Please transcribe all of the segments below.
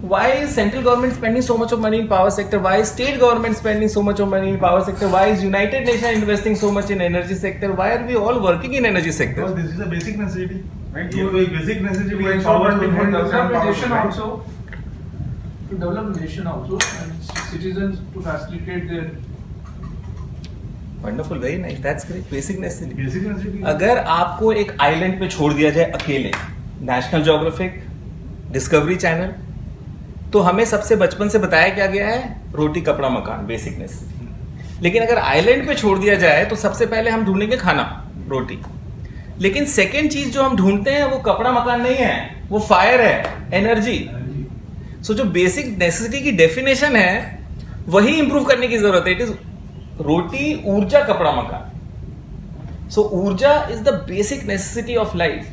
why is central government spending so much of money in power sector? Why is state government spending so much of money in power sector? Why is United Nations investing so much in energy sector? Why are we all working in energy sector? Because this is a basic necessity. Right. ये कोई basic necessity To है, ensure power that to we hold develop the the power, nation right? also, to develop the nation also, and citizens to facilitate their. Wonderful, very nice, that's great. Basic necessity. Basic necessity. अगर आपको एक island पे छोड़ दिया जाए अकेले, national geographic, discovery channel, तो हमें सबसे बचपन से बताया क्या गया है, रोटी कपड़ा मकान, बेसिक नेसेसिटी। लेकिन अगर आइलैंड पे छोड़ दिया जाए तो सबसे पहले हम ढूंढेंगे खाना, रोटी। लेकिन सेकेंड चीज जो हम ढूंढते हैं वो कपड़ा मकान नहीं है, वो फायर है, एनर्जी। सो जो बेसिक नेसेसिटी की डेफिनेशन है वही इंप्रूव करने की जरूरत है। इट इज रोटी, ऊर्जा, कपड़ा मकान। So urja is the basic necessity of life.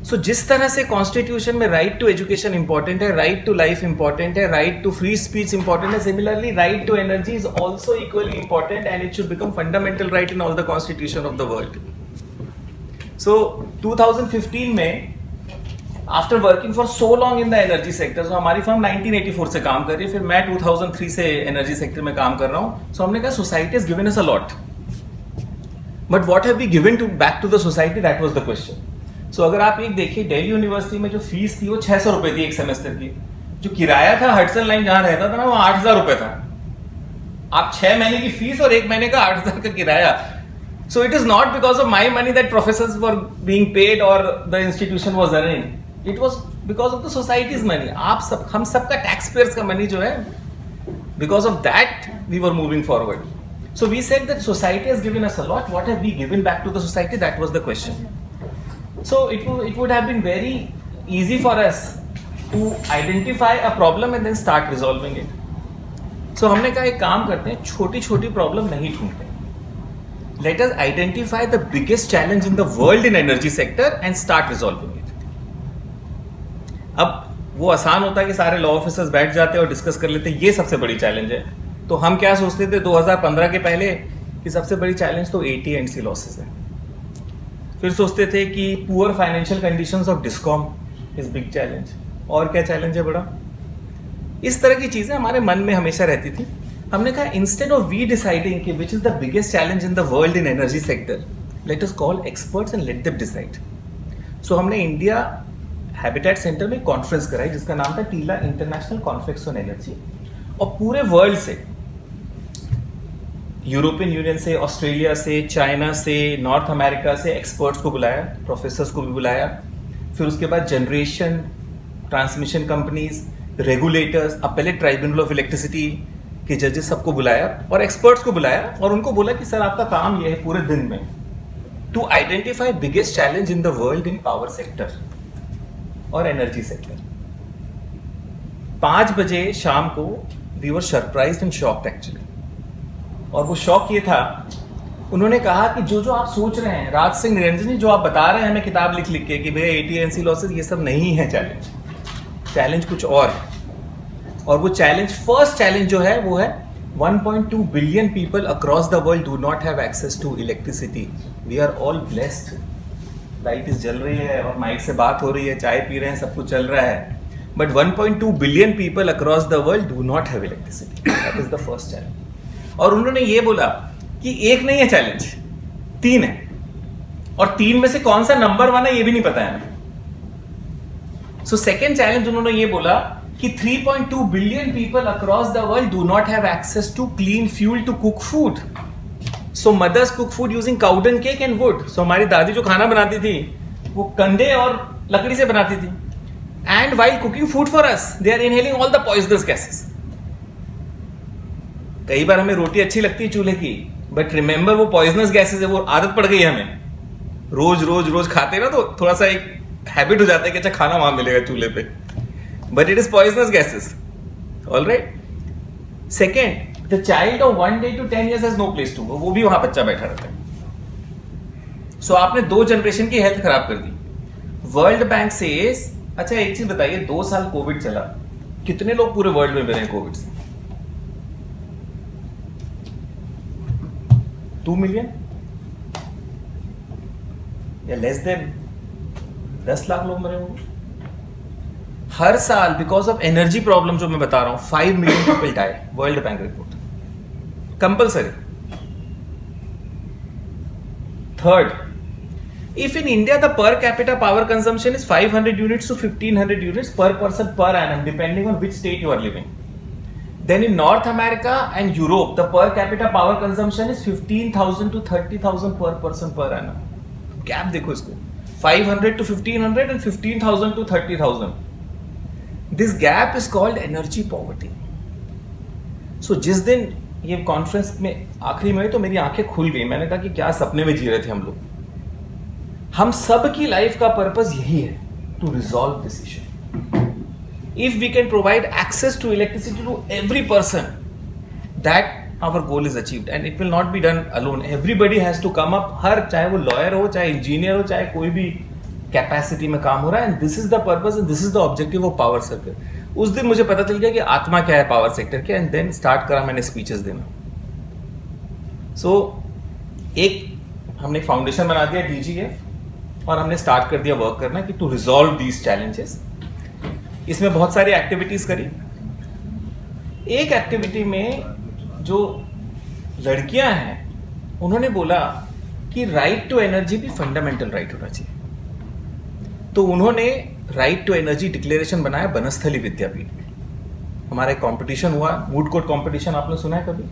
So जिस तरह से कॉन्स्टिट्यूशन में राइट टू एजुकेशन इंपॉर्टेंट है, राइट टू लाइफ इंपॉर्टेंट है, right to free speech important है, similarly right to energy is also equally important and it should become fundamental right in all the constitution of the world. So 2015 में after working for so long in the energy sector, so हमारी firm 1984 से काम कर रही है, फिर मैं 2003 से एनर्जी सेक्टर में काम कर रहा हूं। सो हमने कहा society has given us a lot, but what have we given to back to the society, that was the question. So अगर आप एक देखिए, दिल्ली यूनिवर्सिटी में जो फीस थी वो 600 रुपए थी एक सेमेस्टर की। जो किराया था हडसन लाइन जहां रहता था ना, वो 8000 रुपए था। आप 6 महीने की फीस और 1 महीने का 8000 का किराया। So it is not because of my money that professors were being paid और the institution was earning, it was because of the society's money. हम सबका टैक्स पेयर्स का मनी जो है, because of that we were moving forward. So we said that society has given us a lot, what have we given back to the society, that was the question. So it would have been very easy for us to identify a problem and then start resolving it. So हमने कहा एक काम करते हैं, छोटी छोटी problem नहीं ढूंढते, let us identify the biggest challenge in the world in energy sector and start resolving it. अब वो आसान होता है कि सारे लॉ ऑफिसर्स बैठ जाते हैं और डिस्कस कर लेते हैं, ये सबसे बड़ी चैलेंज है। तो हम क्या सोचते थे 2015 के पहले कि सबसे बड़ी चैलेंज तो AT&C लॉसेस है। फिर सोचते थे कि poor financial conditions of discom is big challenge, और क्या चैलेंज है बड़ा। इस तरह की चीजें हमारे मन में हमेशा रहती थी। हमने कहा इंस्टेड ऑफ वी डिसाइडिंग कि which is the biggest challenge in the world in energy sector, let us call experts and let them decide. So India habitat हैबिटेट सेंटर में कॉन्फ्रेंस कराई जिसका नाम था टीला इंटरनेशनल कॉन्फ्रेंस ऑन एनर्जी, और पूरे वर्ल्ड से, यूरोपियन यूनियन से, ऑस्ट्रेलिया से, चाइना से, नॉर्थ अमेरिका से एक्सपर्ट्स को बुलाया, प्रोफेसर्स को भी बुलाया। फिर उसके बाद generation, transmission companies, regulators, appellate tribunal of electricity के जजेस सबको बुलाया और एक्सपर्ट्स को बुलाया और उनको बोला कि सर आपका काम यह है पूरे दिन में to identify biggest challenge in the world in power sector और एनर्जी सेक्टर। 5 बजे शाम को we were surprised and shocked actually. और वो शौक ये था, उन्होंने कहा कि जो जो आप सोच रहे हैं, राज सिंह निरंजन जी, जो आप बता रहे हैं हमें किताब लिख लिख के कि भैया AT&C लॉसेस, ये सब नहीं है चैलेंज कुछ और है। और वो चैलेंज, फर्स्ट चैलेंज जो है वो है 1.2 billion people across the world do not have access to electricity. We are all blessed, light जल रही है और माइक से बात हो रही है, चाय पी रहे हैं, सब कुछ चल रहा है, but 1.2 billion people across the world do not have electricity. That is the first challenge. और उन्होंने ये बोला कि एक नहीं है चैलेंज, 3 है, और 3 में से कौन सा नंबर 1 है ये भी नहीं पता है हमें। सो सेकेंड चैलेंज उन्होंने ये बोला कि 3.2 billion people across the world do not have access to clean fuel to cook food. So mothers cook food using cow dung cake and wood. So हमारी दादी जो खाना बनाती थी वो कंधे और लकड़ी से बनाती थी, and while cooking food for us they are inhaling all the poisonous gases. कई बार हमें रोटी अच्छी लगती है चूल्हे की, बट रिमेंबर वो पॉइजनस गैसेस है, वो आदत पड़ गई है हमें, रोज रोज रोज खाते ना तो थोड़ा सा एक हैबिट हो जाता है कि अच्छा खाना वहां मिलेगा चूल्हे पे, but it is poisonous gases. Alright. Second, the child of 1 day to 10 years has no place to go, वो भी वहां बच्चा बैठा रहता है। सो आपने 2 जनरेशन की हेल्थ खराब कर दी। वर्ल्ड बैंक से, अच्छा एक चीज बताइए, 2 साल कोविड चला, कितने लोग पूरे वर्ल्ड में मरे कोविड से? 2 मिलियन या लेस देन 10 लाख लोग मरे होंगे। हर साल बिकॉज ऑफ एनर्जी प्रॉब्लम जो मैं बता रहा हूं 5 million people die, world bank report, compulsory. Third, if in India the per capita power consumption is 500 units to 1500 units per person per annum depending on which state you are living, then in North America and Europe the per capita power consumption is 15,000 to 30,000 per person per annum. Gap देखो इसको, 500 to 1500 and 15,000 to 30,000. This gap is called energy poverty. So जिस दिन ये conference में आखिरी में तो मेरी आंखें खुल गई, मैंने कहा कि क्या सपने में जी रहे थे हम लोग. हम सब की लाइफ का पर्पस यही है, to resolve this issue. If we can provide access to electricity to every person, that our goal is achieved and it will not be done alone. Everybody has to come up, हर चाहे वो lawyer हो, चाहे engineer हो, चाहे कोई भी capacity में काम हो रहा है. And this is the purpose and this is the objective of power sector. उस दिन मुझे पता चल गया कि आत्मा क्या है पावर सेक्टर के, एंड देन स्टार्ट करा मैंने स्पीचेस देना. सो एक हमने फाउंडेशन बना दिया DGF, और हमने स्टार्ट कर दिया वर्क करना कि टू रिजॉल्व दीज चैलेंजेस. इसमें बहुत सारी एक्टिविटीज करी. एक एक्टिविटी में जो लड़कियां हैं उन्होंने बोला कि राइट टू एनर्जी भी फंडामेंटल राइट होना चाहिए. तो उन्होंने राइट टू एनर्जी डिक्लेरेशन बनाया बनस्थली विद्यापीठ में. हमारा एक कंपटीशन हुआ, मूड कोर्ट कंपटीशन, आपने सुना है कभी?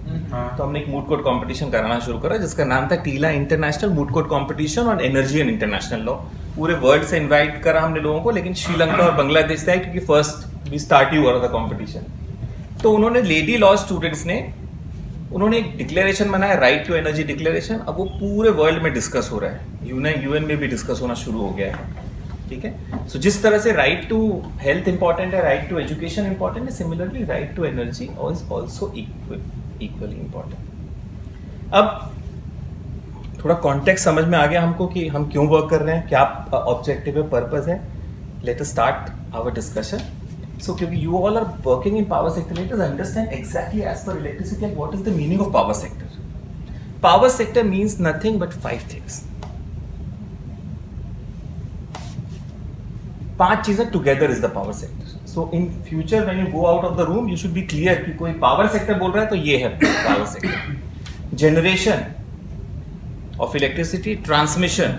तो हमने एक मूड कोर्ट कंपटीशन कराना शुरू करा जिसका नाम था टीला international moot court competition on energy and international law. पूरे वर्ल्ड से इनवाइट करा हमने लोगों को, लेकिन श्रीलंका और बांग्लादेश से है क्योंकि फर्स्ट भी स्टार्ट ही हुआ था कंपटीशन. तो उन्होंने लेडी लॉ स्टूडेंट्स ने उन्होंने एक डिक्लेरेशन बनाया, राइट टू एनर्जी डिक्लेरेशन. अब वो पूरे वर्ल्ड में डिस्कस हो रहा है, यूएन में भी डिस्कस होना शुरू हो गया है. ठीक है. सो जिस तरह से राइट टू हेल्थ इंपॉर्टेंट है, राइट टू एजुकेशन इंपॉर्टेंट है, similarly right to energy is also equally important. अब थोड़ा कॉन्टेक्स्ट समझ में आ गया हमको कि हम क्यों वर्क कर रहे हैं, क्या ऑब्जेक्टिव है, पर्पस है. Let us start our discussion. So क्योंकि you all are working in power sector, let us understand exactly as per electricity what is the meaning of power sector. Power sector means nothing but 5 things. 5 चीजें together is the power sector. So in future when you go out of the room you should be clear कि कोई power sector बोल रहा है तो ये है power sector. Generation of electricity, transmission,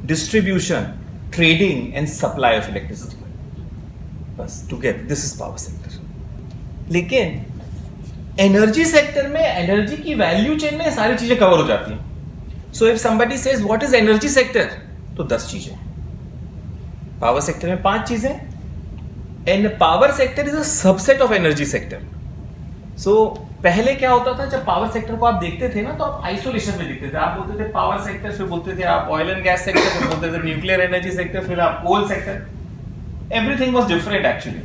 distribution, trading and supply of electricity, बस together this is power sector. लेकिन एनर्जी सेक्टर में एनर्जी की वैल्यू चेन में सारी चीजें कवर हो जाती हैं. So if somebody says what is energy sector, तो 10 चीजें. पावर सेक्टर में 5 चीजें, and power sector is a subset of energy sector. So पहले क्या होता था, जब पावर सेक्टर को आप देखते थे ना तो आप आइसोलेशन में देखते थे. आप बोलते थे पावर सेक्टर, फिर बोलते थे आप ऑयल एंड गैस सेक्टर, फिर बोलते थे न्यूक्लियर एनर्जी सेक्टर, फिर आप coal sector. Everything was different actually.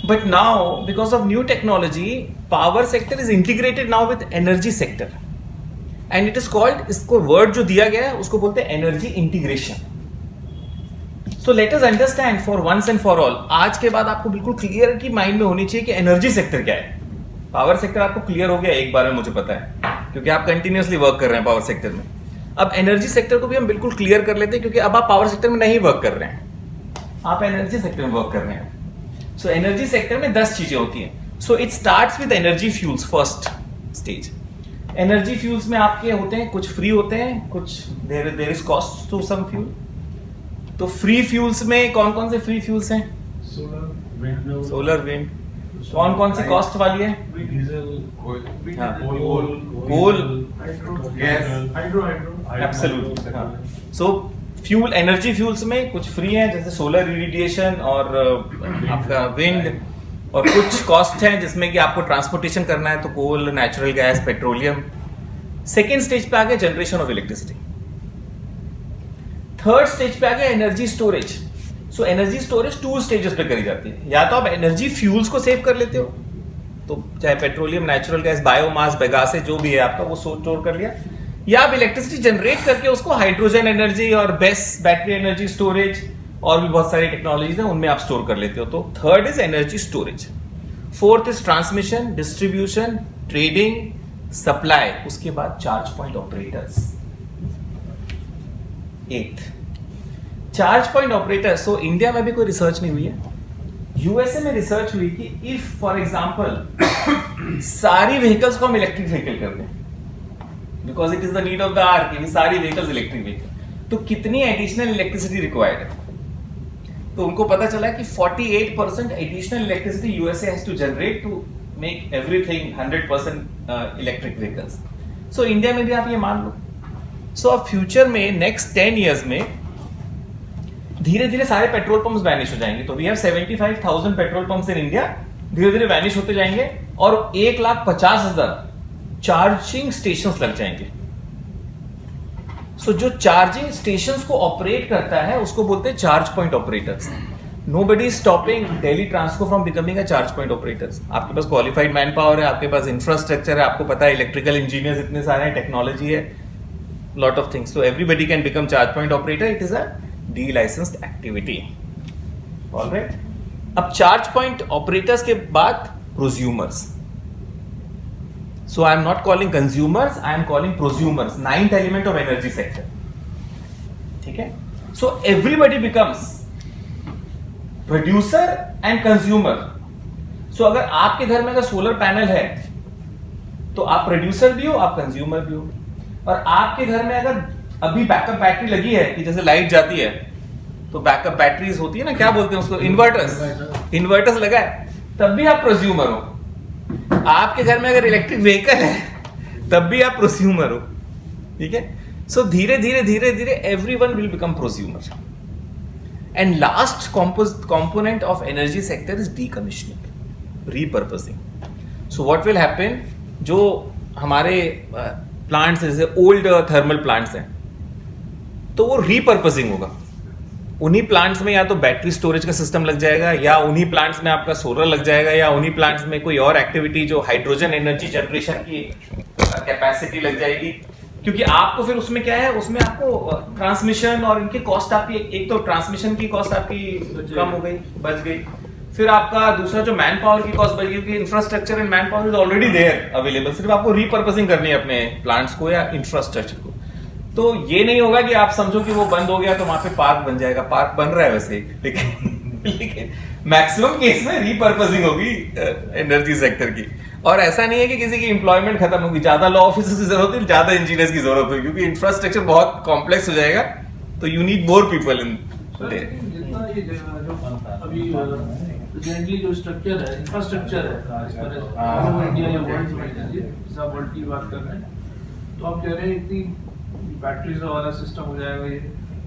But now because of new technology power sector is integrated now with energy sector, and it is called, इसको word जो दिया गया है उसको बोलते हैं energy integration. So let us understand for once and for all. आज के बाद आपको बिल्कुल क्लियरिटी माइंड में होनी चाहिए कि एनर्जी सेक्टर क्या है. पावर सेक्टर आपको क्लियर हो गया एक बार में, मुझे पता है क्योंकि आप कंटिन्यूअसली वर्क कर रहे हैं पावर सेक्टर में. अब एनर्जी सेक्टर को भी हम बिल्कुल क्लियर कर लेते हैं क्योंकि अब आप पावर सेक्टर में नहीं वर्क कर रहे हैं, आप एनर्जी सेक्टर में वर्क कर रहे हैं. सो एनर्जी सेक्टर में 10 चीजें होती हैं. So it starts with energy fuels. First stage energy fuels में आपके होते हैं, कुछ फ्री होते हैं, कुछ there is cost to some fuel. तो फ्री फ्यूल्स में कौन कौन से फ्री फ्यूल्स हैं? Solar, wind. कौन कौन सी कॉस्ट वाली है? Diesel, coal, gas, hydro absolutely. So fuel, energy fuels में कुछ फ्री हैं जैसे सोलर इरिडिएशन और आपका विंड, और कुछ कॉस्ट है जिसमें कि आपको ट्रांसपोर्टेशन करना है तो coal, natural gas, petroleum. Second stage पे आ गया generation of electricity. Third stage पे आ गया energy storage. So energy storage 2 stages पे करी जाती है. या तो आप एनर्जी फ्यूल्स को सेव कर लेते हो, तो चाहे पेट्रोलियम, नेचुरल गैस, बायोमास, बेगासे जो भी है आपका वो स्टोर कर लिया, या आप इलेक्ट्रिसिटी जनरेट करके उसको हाइड्रोजन एनर्जी और बेस बैटरी एनर्जी स्टोरेज और भी बहुत सारी टेक्नोलॉजीज हैं उनमें आप स्टोर कर लेते हो. तो third is energy storage. Fourth is transmission, distribution, trading, supply. उसके बाद charge point operators. 8th charge point operator. सो इंडिया में भी कोई रिसर्च नहीं हुई है, यूएसए में रिसर्च हुई कि इफ फॉर एग्जांपल सारी व्हीकल्स को हम इलेक्ट्रिक व्हीकल कर दें, because it is the need of the hour कि सारी व्हीकल्स इलेक्ट्रिक व्हीकल, तो कितनी एडिशनल इलेक्ट्रिसिटी रिक्वायर्ड है। तो उनको पता चला कि 48% additional electricity USA has to generate to make everything 100% electric vehicles. So India में भी आप ये मान लो। सो अब फ्यूचर में नेक्स्ट 10 years में धीरे धीरे सारे पेट्रोल पंप्स वैनिश हो जाएंगे। तो we have 75,000 petrol pumps in India, धीरे धीरे वैनिश होते जाएंगे और 1,50,000 चार्जिंग स्टेशंस लग जाएंगे। सो जो चार्जिंग स्टेशंस को ऑपरेट करता है उसको बोलते हैं charge point operators. Nobody is stopping Delhi Transco from becoming a charge point operators. आपके पास क्वालिफाइड मैन पावर है, आपके पास इंफ्रास्ट्रक्चर है, आपको पता है इलेक्ट्रिकल इंजीनियर्स इतने सारे हैं, टेक्नोलॉजी है, lot of things. So everybody can become charge point operator. It is a D-licensed activity. Alright, अब चार्ज पॉइंट ऑपरेटर्स के बाद प्रोज्यूमर्स। So I am not calling consumers, I am calling prosumers, 9th element of energy sector. ठीक है? So everybody becomes producer and consumer. So अगर आपके घर में अगर सोलर पैनल है तो आप प्रोड्यूसर भी हो, आप कंज्यूमर भी हो। और आपके घर में अगर अभी बैकअप बैटरी लगी है कि जैसे लाइट जाती है तो बैकअप बैटरीज होती है ना, क्या बोलते हैं उसको, इन्वर्टर्स लगा है, तब भी आप प्रोज्यूमर हो। आपके घर में अगर इलेक्ट्रिक व्हीकल है तब भी आप प्रोज्यूमर हो। ठीक है? सो धीरे धीरे everyone will become prosumer. And last component of energy sector is decommissioning, repurposing. So what will happen, जो हमारे प्लांट्स जैसे ओल्ड थर्मल प्लांट्स हैं तो वो रीपर्पसिंग होगा। उन्हीं प्लांट्स में या तो बैटरी स्टोरेज का सिस्टम लग जाएगा, या उन्हीं प्लांट्स में आपका सोलर लग जाएगा, या उन्हीं प्लांट्स में कोई और एक्टिविटी जो हाइड्रोजन एनर्जी जनरेशन की कैपेसिटी लग जाएगी। क्योंकि आपको फिर उसमें क्या है, उसमें आपको ट्रांसमिशन और इनके कॉस्ट आपकी, एक तो ट्रांसमिशन की कॉस्ट आपकी कम हो गई, बच गई, फिर आपका दूसरा जो मैन पावर की कॉस्ट बच गई, क्योंकि infrastructure and manpower is already there available, सिर्फ आपको रीपर्पसिंग करनी है अपने प्लांट्स को या इंफ्रास्ट्रक्चर को। तो ये नहीं होगा कि आप समझो कि वो बंद हो गया तो वहां पे पार्क बन जाएगा। पार्क बन रहा है वैसे, लेकिन मैक्सिमम केस में रीपर्पसिंग होगी एनर्जी सेक्टर की। और ऐसा नहीं है कि किसी की एम्प्लॉयमेंट खत्म होगी, ज्यादा लॉ ऑफिसर्स की जरूरत है, ज्यादा इंजीनियर्स की जरूरत होगी, क्योंकि इंफ्रास्ट्रक्चर बहुत कॉम्प्लेक्स हो जाएगा, तो you need more people in जितना ये जो अभी प्रेजेंटली जो स्ट्रक्चर है, इंफ्रास्ट्रक्चर है इस पर ऑल ओवर इंडिया या वर्ल्ड में, जैसे आप वर्ल्ड की बात कर रहे हैं, तो आप कह रहे हैं इतनी बैटरीज वाला सिस्टम हो जाएगा ये,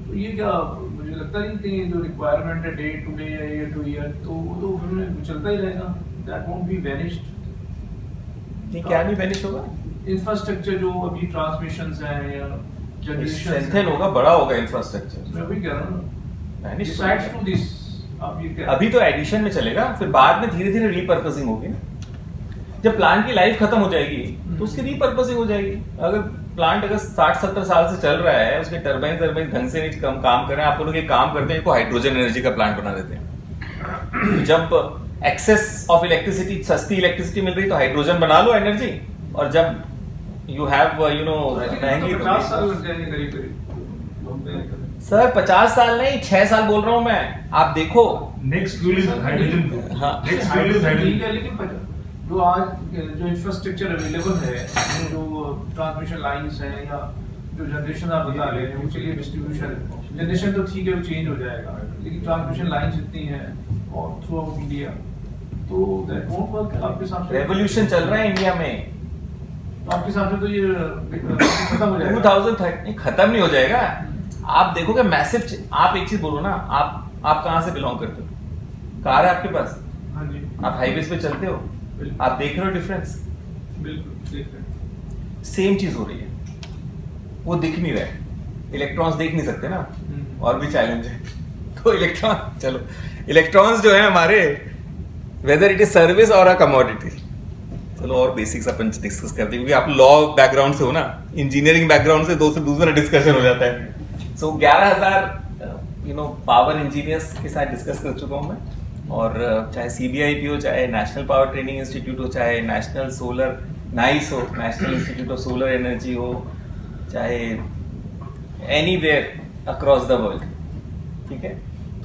तो ये क्या, मुझे लगता नहीं कि जो रिक्वायरमेंट है डे टू डे या ईयर टू ईयर, तो वो तो हमें चलता ही रहेगा, दैट वोंट बी वैनिश्ड। नहीं, क्या नहीं वैनिश होगा? इंफ्रास्ट्रक्चर जो अभी ट्रांसमिशंस हैं या जनरेशन स्ट्रेंथन होगा, बड़ा होगा इंफ्रास्ट्रक्चर। मैं भी कह रहा हूं ना, वैनिश बिसाइड्स टू दिस आप ये क्या, अभी तो एडिशन में चलेगा, फिर बाद में धीरे धीरे रीपर्पसिंग होगी। जब प्लांट की लाइफ खत्म हो जाएगी तो उसकी रीपर्पसिंग हो जाएगी। अगर प्लांट अगर 60-70 साल से चल रहा है, उसके टर्बाइन ढंग से नहीं काम कर रहे हैं, आप लोग एक काम करते हैं, इसको हाइड्रोजन एनर्जी का प्लांट बना देते हैं। जब एक्सेस ऑफ इलेक्ट्रिसिटी, सस्ती इलेक्ट्रिसिटी मिल रही तो हाइड्रोजन बना लो एनर्जी, और जब यू हैव महंगी, 50 साल लग जाएंगे करीब। सर 50 साल नहीं, 6 साल बोल रहा हूं मैं, आप देखो। Next fuel is hydrogen. हाँ। Next fuel is ठीक hydrogen. है, लेकिन जो आज जो इंफ्रास्ट्रक्चर अवेलेबल है, जो ट्रांसमिशन लाइंस हैं या जो जनरेशन आप बता रहे हैं, उसके लिए डिस्ट्रीब्यूशन जनरेशन तो ठीक है, वो चेंज हो जाएगा, लेकिन ट्रांसमिशन लाइंस इतनी हैं और थ्रू आउट इंडिया, तो दैट वोंट वर्क आपके सामने। रेवोल्यूशन चल रहा है इंडिया में, तो आपके सामने तो ये खत्म हो जाएगा। 2030 खत्म नहीं हो जाएगा। आप देखोगे मैसिव। आप एक चीज बोलो ना, आप कहां से बिलोंग करते हो? कार है आपके पास, हाँ जी, आप हाईवेज पे चलते हो, आप देख रहे हो डिफरेंस? बिल्कुल देख रहे हैं। सेम चीज हो रही है, वो दिख नहीं रहा है। इलेक्ट्रॉन्स देख नहीं सकते ना, और भी चैलेंज है। तो इलेक्ट्रॉन्स जो है हमारे, वेदर इट इज सर्विस और अ कमोडिटी। चलो और बेसिक्स अपन डिस्कस करते हैं, क्योंकि आप लॉ बैकग्राउंड से हो ना, इंजीनियरिंग बैकग्राउंड से दूसरा डिस्कशन हो जाता है। सो 11,000 पावर इंजीनियर्स के साथ डिस्कस कर चुका हूं मैं, और चाहे CBIP हो, चाहे नेशनल पावर ट्रेनिंग इंस्टीट्यूट हो, चाहे नेशनल सोलर नाइस हो, national institute of solar energy हो, चाहे एनीवेयर अक्रॉस द वर्ल्ड। ठीक है,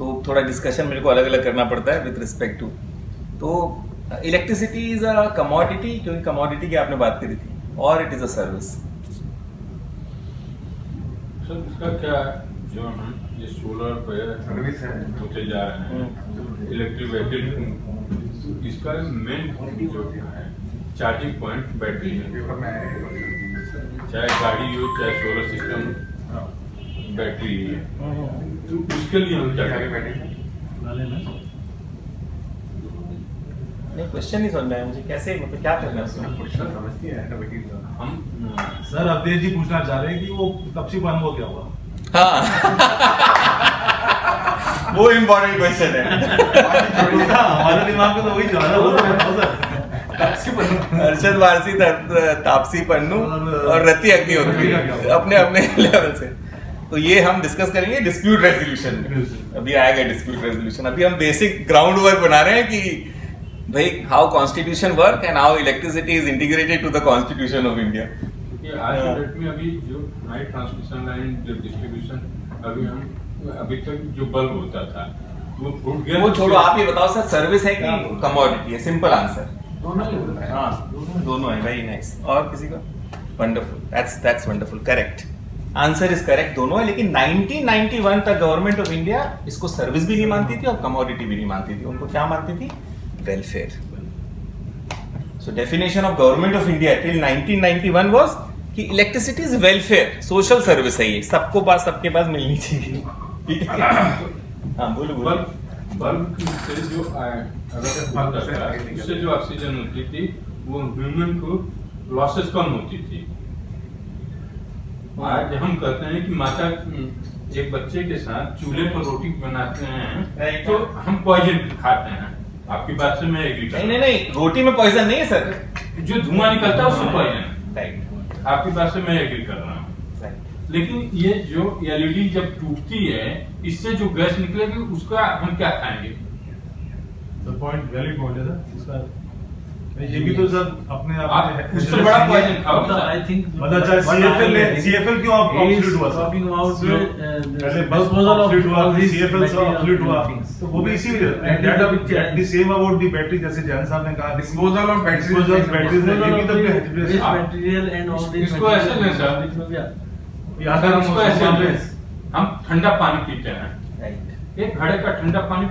तो थोड़ा डिस्कशन मेरे को अलग अलग करना पड़ता है विद रिस्पेक्ट टू। तो इलेक्ट्रिसिटी इज अ कमोडिटी, क्योंकि कमोडिटी की आपने बात करी थी, और it is a service. Sir इसका क्या है, जो हम ये सोलर पे सर्विस है होते जा रहे हैं, इलेक्ट्रिक व्हीकल, इसका मेन जो है चार्जिंग पॉइंट बैटरी है। पेपर में आया चाहे गाड़ी हो चाहे सोलर सिस्टम, बैटरी है। तो उसके लिए हम क्या करें? नहीं, क्वेश्चन नहीं समझ में आया मुझे, कैसे मतलब क्या करना है उसमें? हम सर अवधेश जी पूछना चाह रहे हैं कि वो तपसी पान वो क्या हुआ? हाँ वो इम्पोर्टेंट क्वेश्चन है। हमारे दिमाग में तो वही जा रहा है। अर्शद वारसी, तापसी पन्नू और रति अग्निहोत्री अपने अपने लेवल से। तो ये हम डिस्कस करेंगे डिस्प्यूट रेजोल्यूशन में। अभी आएगा डिस्प्यूट रेजोल्यूशन। अभी हम बेसिक ग्राउंड वर्क बना रहे हैं कि भाई how constitution work and how electricity is integrated to the constitution of India. क्योंकि आज के डेट में अभी जो हाई ट्रांसमिशन लाइन जो डिस्ट्रीब्यूशन, अभी तक जो बल्ब होता था वो फूट गया। वो छोड़ो, आप ये बताओ सर, सर्विस है कि कमोडिटी है? Simple answer. दोनों ही होता है। हाँ दोनों है। Very nice. और किसी का? Wonderful, that's wonderful, correct answer is correct. दोनों है, लेकिन 1991 तक गवर्नमेंट ऑफ इंडिया इसको सर्विस भी नहीं मानती थी और कमोडिटी भी नहीं मानती थी। उनको क्या मानती थी? Welfare. So definition of government of India till 1991 was कि electricity is welfare, social service है ये, सबको पास, सबके पास मिलनी चाहिए। ठीक है? हाँ बोलो बोलो। बल्ब से जो उससे जो ऑक्सीजन होती थी वो ह्यूमन को लॉसेस कम होती थी। आज हम कहते हैं कि माता एक बच्चे के साथ चूल्हे पर रोटी बनाते हैं तो हम पॉइजन खाते हैं। आपकी बात से मैं एग्री करता हूं। नहीं, रोटी में पॉइजन नहीं है सर, जो धुआं निकलता है उससे पॉइजन। राइट। आपकी बात से मैं एग्री कर रहा हूँ। लेकिन ये जो एलईडी जब टूटती है, इससे जो गैस निकलेगी उसका हम क्या खाएंगे? सर पॉइंट वैलिड पॉइंट है सर इसका। ये भी तो सर अपने आप उससे बड़ा पॉइजन खाओ। आई थिंक मतलब चाहे सीएफएल क्यों आप ऑब्सोल्यूट हुआ सर? टॉकिंग अबाउट पहले डिस्पोजल ऑफ ऑब्सोल्यूट हुआ, सीएफएल से ऑब्सोल्यूट हुआ, तो वो भी इसी the same about the battery, जैसे जैन साहब ने कहा disposal of battery, disposal of batteries है, ये भी तो मटेरियल एंड ऑल दिस। इसको ऐसे लें सर, यहाँ पर इसको ऐसे लें, हम ठंडा पानी पीते हैं, राइट। एक घड़े का ठंडा पानी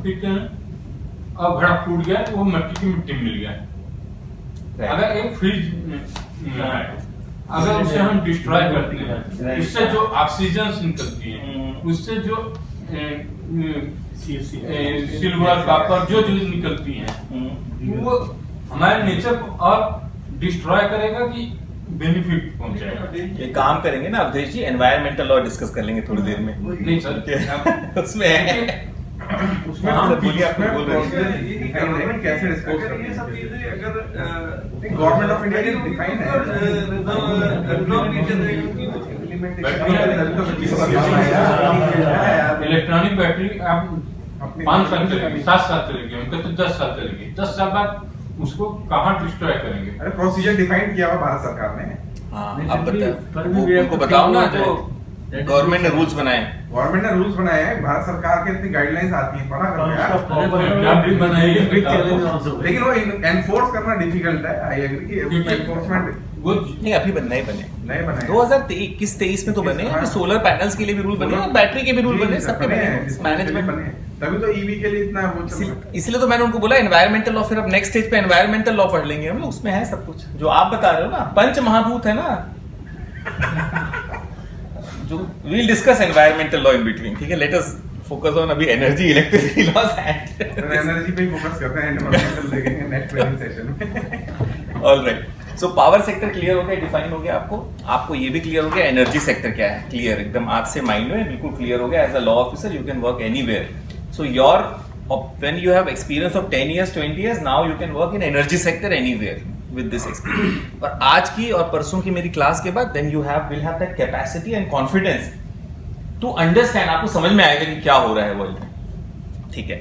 पीते हैं और घड़ा फूट गया तो वो मिट्टी की मिट्टी मिल गया। अगर एक फ्रिज है, अगर उसे हम डिस्ट्रॉय करते हैं, उससे जो ऑक्सीजन निकलती है, उससे जो सिल्वर कॉपर जो निकलती है, वो हमारे नेचर को और डिस्ट्रॉय करेगा कि बेनिफिट पहुंचाएगा? ये काम करेंगे ना अवधेश जी, एनवायरमेंटल लॉ डिस्कस कर लेंगे थोड़ी देर में। नहीं सर, उसमें है उसमें हाँ, बोलिए, आप बोल रहे गवर्नमेंट कैसे डिस्पोज करती है सब चीजें? अगर गवर्नमेंट ऑफ इंडिया ने डिफाइन इलेक्ट्रॉनिक बैटरी आप 5 साल चलेगी, 7 साल चलेगी, हम कहते 10 साल चलेगी। 10 साल बाद उसको कहाँ डिस्ट्रॉय करेंगे? अरे प्रोसीजर डिफाइन किया हुआ भारत सरकार ने। हाँ, अब उनको बताओ ना, जो गवर्नमेंट ने रूल्स बनाए, गवर्नमेंट ने रूल्स बनाए हैं, भारत सरकार के इतनी गाइडलाइंस आती हैं, पढ़ा करो यार। लेकिन वो एनफोर्स करना डिफिकल्ट है। आई एग्री कि एनफोर्समेंट वो नहीं अभी नए बने, नहीं बने। 2021-23 में तो बने हैं, सोलर पैनल्स के लिए भी रूल बने और बैटरी के भी रूल बने, सबके बने, मैनेजमेंट बने। तभी तो ईवी के लिए इतना वो चल रहा है। इसलिए तो मैंने उनको बोला एनवायरमेंटल लॉ, फिर अब नेक्स्ट स्टेज पे एनवायरमेंटल लॉ पढ़ लेंगे हम लोग, उसमें है सब कुछ जो आप बता रहे हो ना, पंच महाभूत है ना जो we'll discuss environmental law in between, ठीक है? Let us focus on अभी energy electricity laws and energy पे ही फोकस करते हैं, एनवायरमेंटल देखेंगे नेक्स्ट ट्रेनिंग सेशन में। all right, so power sector clear हो गया, डिफाइन हो गया आपको ये भी क्लियर हो गया एनर्जी सेक्टर क्या है, क्लियर एकदम आज से माइंड में बिल्कुल क्लियर हो गया। As a law officer you can work anywhere, so your when you have experience of 10 years 20 years now you can work in energy sector anywhere with this experience। और आज की और परसों की मेरी क्लास के बाद then you will have that capacity and confidence to understand, आपको समझ में आएगा कि क्या हो रहा है वर्ल्ड में, ठीक है?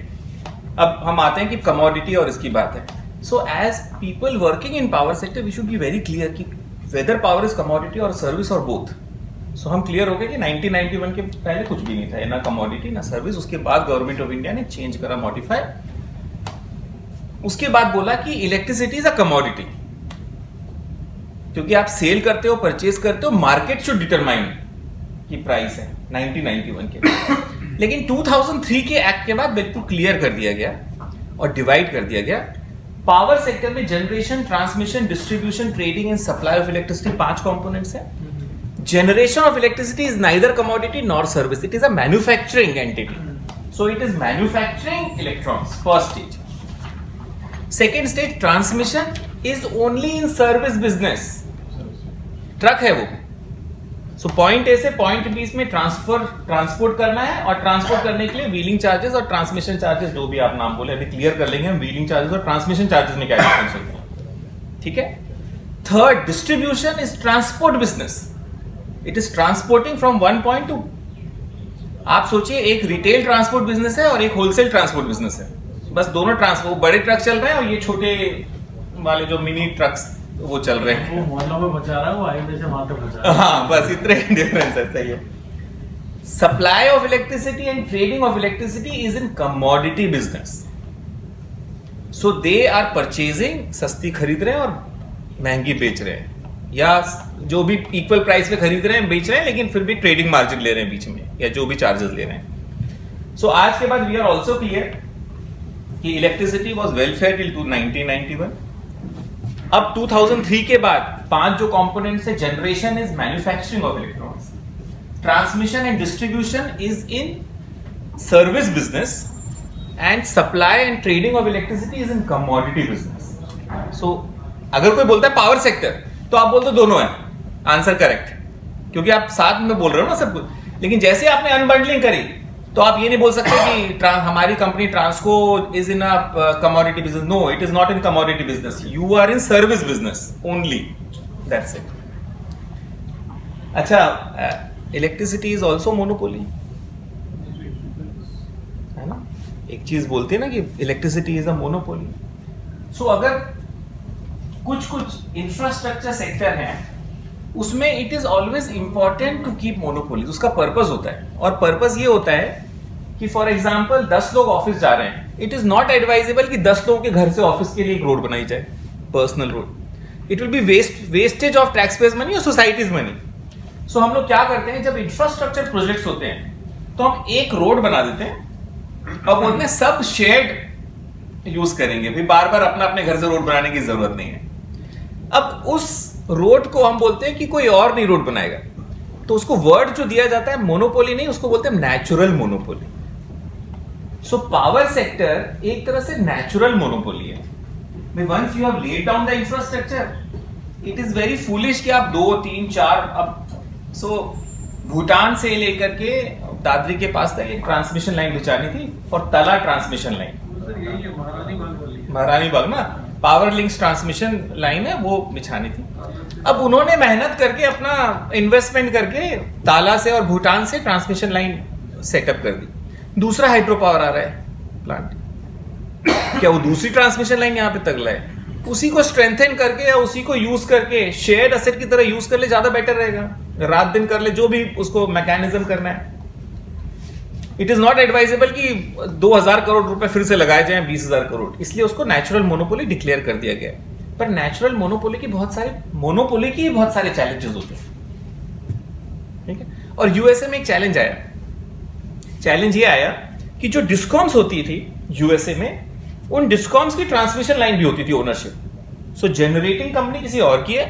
अब हम आते हैं कि कमोडिटी और इसकी बात है। So as people working in power sector we should be very clear कि वेदर पावर इज कमोडिटी और सर्विस और बोथ, सो हम क्लियर हो गए कि 1991 के पहले कुछ भी नहीं था, ना कमोडिटी ना सर्विस। उसके बाद गवर्नमेंट ऑफ इंडिया ने चेंज करा, मॉडिफाई। उसके बाद बोला कि इलेक्ट्रिसिटी इज अ कमोडिटी, क्योंकि आप सेल करते हो, परचेज करते हो, मार्केट शुड डिटरमाइन की प्राइस है 1991 के। लेकिन 2003 के एक्ट के बाद बिल्कुल क्लियर कर दिया गया और डिवाइड कर दिया गया। पावर सेक्टर में generation, transmission, distribution, trading and supply of electricity 5 components है। Generation of electricity is neither commodity nor service, it is a manufacturing entity. So it is manufacturing electrons, first stage. Second stage transmission is only in service business, truck है वो। So point A से point B में transport करना है, और transport करने के लिए व्हीलिंग चार्जेस और ट्रांसमिशन चार्जेस, जो भी आप नाम बोले, अभी क्लियर कर लेंगे हम व्हीलिंग चार्जेस और ट्रांसमिशन चार्जेस में क्या डिफरेंस होता है, ठीक है। Third, distribution is transport business, it is transporting from one point two. आप सोचिए एक रिटेल ट्रांसपोर्ट बिजनेस है और एक होलसेल ट्रांसपोर्ट बिजनेस है, बस दोनों ट्रांसपोर्ट, बड़े ट्रक चल रहे हैं और ये छोटे वाले जो मिनी ट्रक्स वो चल रहे हैं। वो मोहल्लों में बचा रहा है, वो हाईवे से वहां तक बचा रहा है। हाँ, बस इतने डिफरेंस है, सही है। Supply of electricity and trading of electricity is in commodity business, so they are purchasing, सस्ती खरीद रहे हैं और महंगी बेच रहे हैं, या जो भी इक्वल प्राइस पे खरीद रहे हैं बेच रहे हैं, लेकिन फिर भी ट्रेडिंग मार्जिन ले रहे हैं बीच में, या जो भी चार्जेस ले रहे हैं। सो आज के बाद वी आर ऑल्सो क्लियर कि इलेक्ट्रिसिटी वॉज वेलफेयर टिल 1991। अब 2003 के बाद 5 जो कंपोनेंट्स है, generation is manufacturing of electrons, transmission and distribution is in service business, and supply and trading of electricity is in commodity business. So अगर कोई बोलता है पावर सेक्टर, तो आप बोलते दोनों है, आंसर करेक्ट, क्योंकि आप साथ में बोल रहे हो ना सब कुछ। लेकिन जैसे आपने अनबंडलिंग करी, तो आप ये नहीं बोल सकते कि हमारी company Transco is in a commodity business. No, it is not in commodity business, you are in service business only, that's it. अच्छा, इलेक्ट्रिसिटी इज ऑल्सो मोनोपोली, है ना। एक चीज बोलते हैं ना कि electricity is a monopoly. So अगर कुछ इंफ्रास्ट्रक्चर सेक्टर है, उसमें it is always important to keep monopoly, उसका पर्पस होता है, और पर्पस ये होता है कि फॉर एग्जांपल 10 लोग ऑफिस जा रहे हैं, इट इज नॉट एडवाइजेबल कि 10 लोगों के घर से ऑफिस के लिए एक रोड बनाई जाए, personal road. It will be wastage of tax payers money और सोसाइटीज मनी। सो हम लोग क्या करते हैं, जब इंफ्रास्ट्रक्चर प्रोजेक्ट्स होते हैं तो हम एक रोड बना देते हैं और बोलते हैं सब शेयर्ड यूज करेंगे, फिर बार बार अपना अपने घर से रोड बनाने की जरूरत नहीं है। अब उस रोड को हम बोलते हैं कि कोई और नहीं रोड बनाएगा, तो उसको वर्ड जो दिया जाता है मोनोपोली नहीं, उसको बोलते हैं natural monopoly. So power sector एक तरह से नेचुरल मोनोपोली है। Once you have laid down the infrastructure, it is very foolish कि आप 2, 3, 4 अब भूटान से लेकर के दादरी के पास तक एक ट्रांसमिशन लाइन बिछानी थी, और तला ट्रांसमिशन लाइन, महारानी बाग ना, पावर लिंक्स ट्रांसमिशन लाइन है, वो बिछानी थी। अब उन्होंने मेहनत करके अपना इन्वेस्टमेंट करके ताला से और भूटान से ट्रांसमिशन लाइन सेटअप कर दी। दूसरा हाइड्रो पावर आ रहा है प्लांट, क्या वो दूसरी ट्रांसमिशन लाइन यहाँ पे तगला है, उसी को स्ट्रेंथन करके या उसी को यूज करके शेयर्ड एसेट की तरह यूज कर ले, ज्यादा बेटर रहेगा, रात दिन कर ले, जो भी उसको मैकेनिज्म करना है। इट इज नॉट एडवाइजेबल कि 2000 करोड़ रुपए फिर से लगाए जाएं 20,000 करोड़, इसलिए उसको नेचुरल मोनोपोली डिक्लेयर कर दिया गया है। पर नेचुरल मोनोपोली के बहुत सारे चैलेंजेस होते हैं, ठीक है। और यूएसए में एक चैलेंज आया, चैलेंज ये आया कि जो डिस्कॉम्स होती थी यूएसए में, उन डिस्कॉम्स की ट्रांसमिशन लाइन भी होती थी ओनरशिप। सो जनरेटिंग कंपनी किसी और की है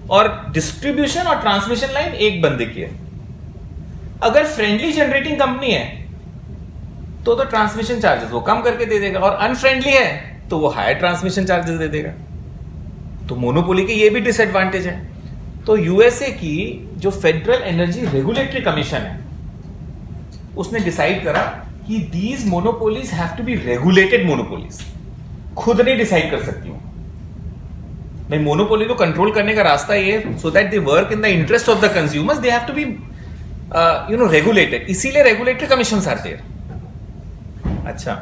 और डिस्ट्रीब्यूशन और ट्रांसमिशन लाइन एक बंदे की है। अगर फ्रेंडली जनरेटिंग कंपनी है तो ट्रांसमिशन चार्जेस वो कम करके दे देगा, और अनफ्रेंडली है तो वो हायर ट्रांसमिशन चार्जेस दे देगा। तो मोनोपोली के ये भी डिसएडवांटेज है। तो यूएसए की जो फेडरल एनर्जी रेगुलेटरी कमीशन है, उसने डिसाइड करा कि these monopolies have to be regulated monopolies, खुद नहीं डिसाइड कर सकती हूं भाई। मोनोपोली को कंट्रोल करने का रास्ता ये है, so that they work in the interest of the consumers, they have to be regulated, इसीलिए रेगुलेटरी कमीशन आते हैं। अच्छा,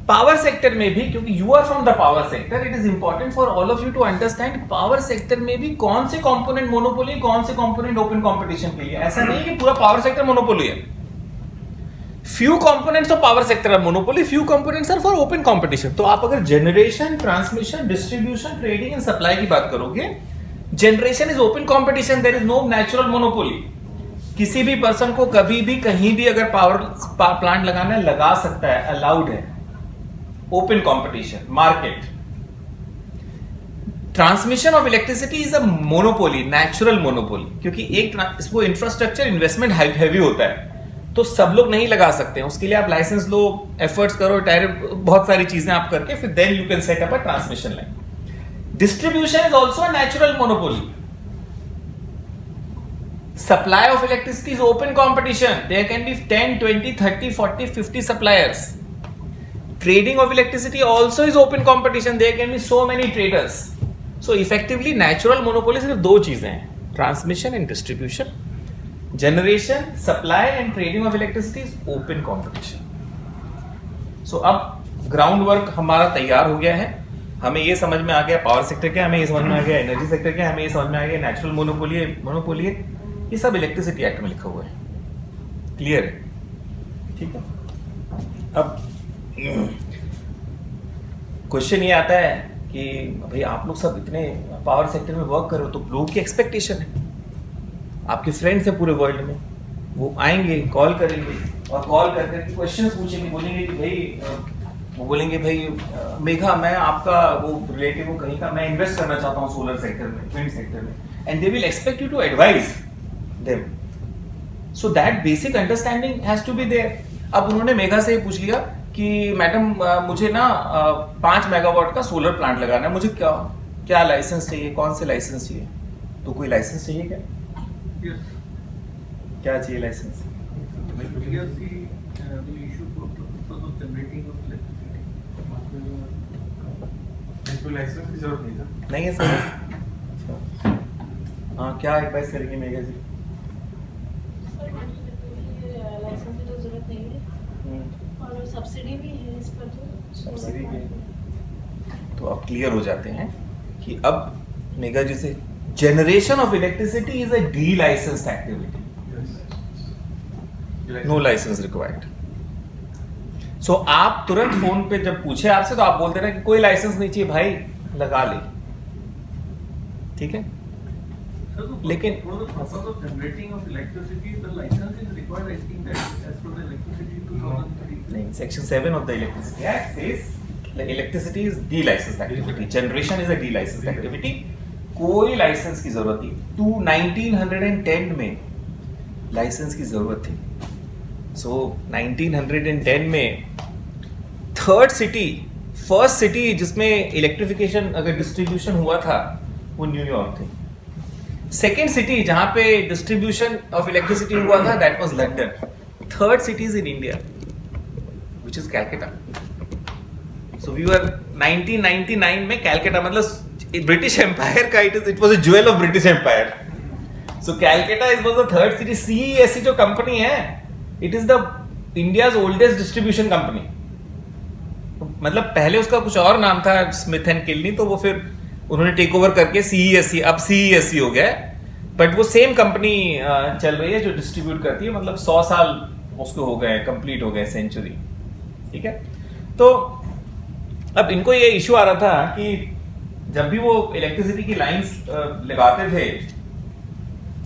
पावर सेक्टर में भी, क्योंकि you are from the power sector, it is important for all of you to understand power sector में भी कौन से कंपोनेंट मोनोपोली, कौन से कंपोनेंट ओपन कंपटीशन के लिए। ऐसा नहीं कि पूरा पावर सेक्टर मोनोपोली है। Few components of power sector are monopoly, few components are for open competition. तो आप अगर generation, transmission, distribution, trading and supply की बात करोगे, generation is open competition, there is no natural monopoly. किसी भी person को कभी भी कहीं भी अगर पावर प्लांट लगाना है, लगा सकता है, अलाउड है, open competition, market. Transmission of electricity is a monopoly, natural monopoly, क्योंकि एक इसको इंफ्रास्ट्रक्चर इन्वेस्टमेंट हैवी होता है, तो सब लोग नहीं लगा सकते हैं। उसके लिए आप लाइसेंस लो, एफर्ट्स करो, बहुत सारी चीजें आप करके फिर then you can set up a transmission line. Distribution is also a natural monopoly. Supply of electricity is open competition. There can be 10, 20, 30, 40, 50 suppliers. Trading of electricity also is open competition. There can be so many traders. So effectively natural monopoly सिर्फ दो चीजें हैं, transmission and distribution. Generation, supply and trading of electricity is open competition. So अब ground work हमारा तैयार हो गया है। हमें ये समझ में आ गया पावर सेक्टर क्या, हमें ये समझ में आ गया एनर्जी सेक्टर क्या, हमें ये समझ में आ गया नेचुरल मोनोपोली है। ये सब इलेक्ट्रिसिटी एक्ट में लिखा हुआ है, क्लियर है, ठीक है। अब क्वेश्चन ये आता है कि भाई आप लोग सब इतने पावर सेक्टर में वर्क करो, तो लोगों की एक्सपेक्टेशन है, आपके फ्रेंड्स हैं पूरे वर्ल्ड में, वो आएंगे, कॉल करेंगे और कॉल करके क्वेश्चंस पूछेंगे, बोलेंगे भाई मेघा, मैं आपका वो रिलेटिव हूँ कहीं का, मैं इन्वेस्ट करना चाहता हूँ सोलर सेक्टर में, विंड सेक्टर में, and they will expect you to advise them. So that basic understanding has to be there. अब उन्होंने मेघा से पूछ लिया कि मैडम मुझे ना 5 मेगावाट का सोलर प्लांट लगाना है, मुझे क्या लाइसेंस चाहिए, कौन से लाइसेंस चाहिए? तो कोई लाइसेंस चाहिए क्या? Yes. क्या चाहिए लाइसेंस? लाइसेंस की जरूरत नहीं था। नहीं है सर। हाँ, क्या एडवाइस करेंगे मेघा जी? लाइसेंस की तो जरूरत नहीं है और सब्सिडी भी है इस पर, तो सब्सिडी भी। तो अब क्लियर हो जाते हैं कि अब मेघा जी से generation of electricity is a delicensed activity, no licence required. So आप तुरंत फोन पे जब पूछे आपसे तो आप बोलते रहे कि कोई लाइसेंस नहीं चाहिए भाई, लगा ले, नहीं लेकिन section 7 of the electricity act says electricity is D licensed activity, generation is a delicensed activity, कोई लाइसेंस की जरूरत नहीं। 1910 में लाइसेंस की जरूरत थी। सो 1910 में फर्स्ट सिटी जिसमें इलेक्ट्रिफिकेशन अगर डिस्ट्रीब्यूशन हुआ था वो न्यूयॉर्क थी। सेकेंड सिटी जहां पे डिस्ट्रीब्यूशन ऑफ इलेक्ट्रिसिटी हुआ था that was London. Third city is in India which is Calcutta. So we were 1999 में कैलकाटा, मतलब ब्रिटिश एम्पायर का it was a jewel of British empire. So Calcutta is was the third city. CESC जो company है it is the India's oldest distribution company. मतलब पहले उसका कुछ और नाम था, स्मिथ एंड किल्नी, तो वो फिर उन्होंने टेक ओवर करके सीईएससी, अब सीईएससी हो गया है, बट वो सेम कंपनी चल रही है जो डिस्ट्रीब्यूट करती है। मतलब 100 साल उसको हो गए, कंप्लीट हो गए, सेंचुरी, ठीक है। तो अब इनको ये इश्यू आ रहा था कि जब भी वो इलेक्ट्रिसिटी की लाइंस लगाते थे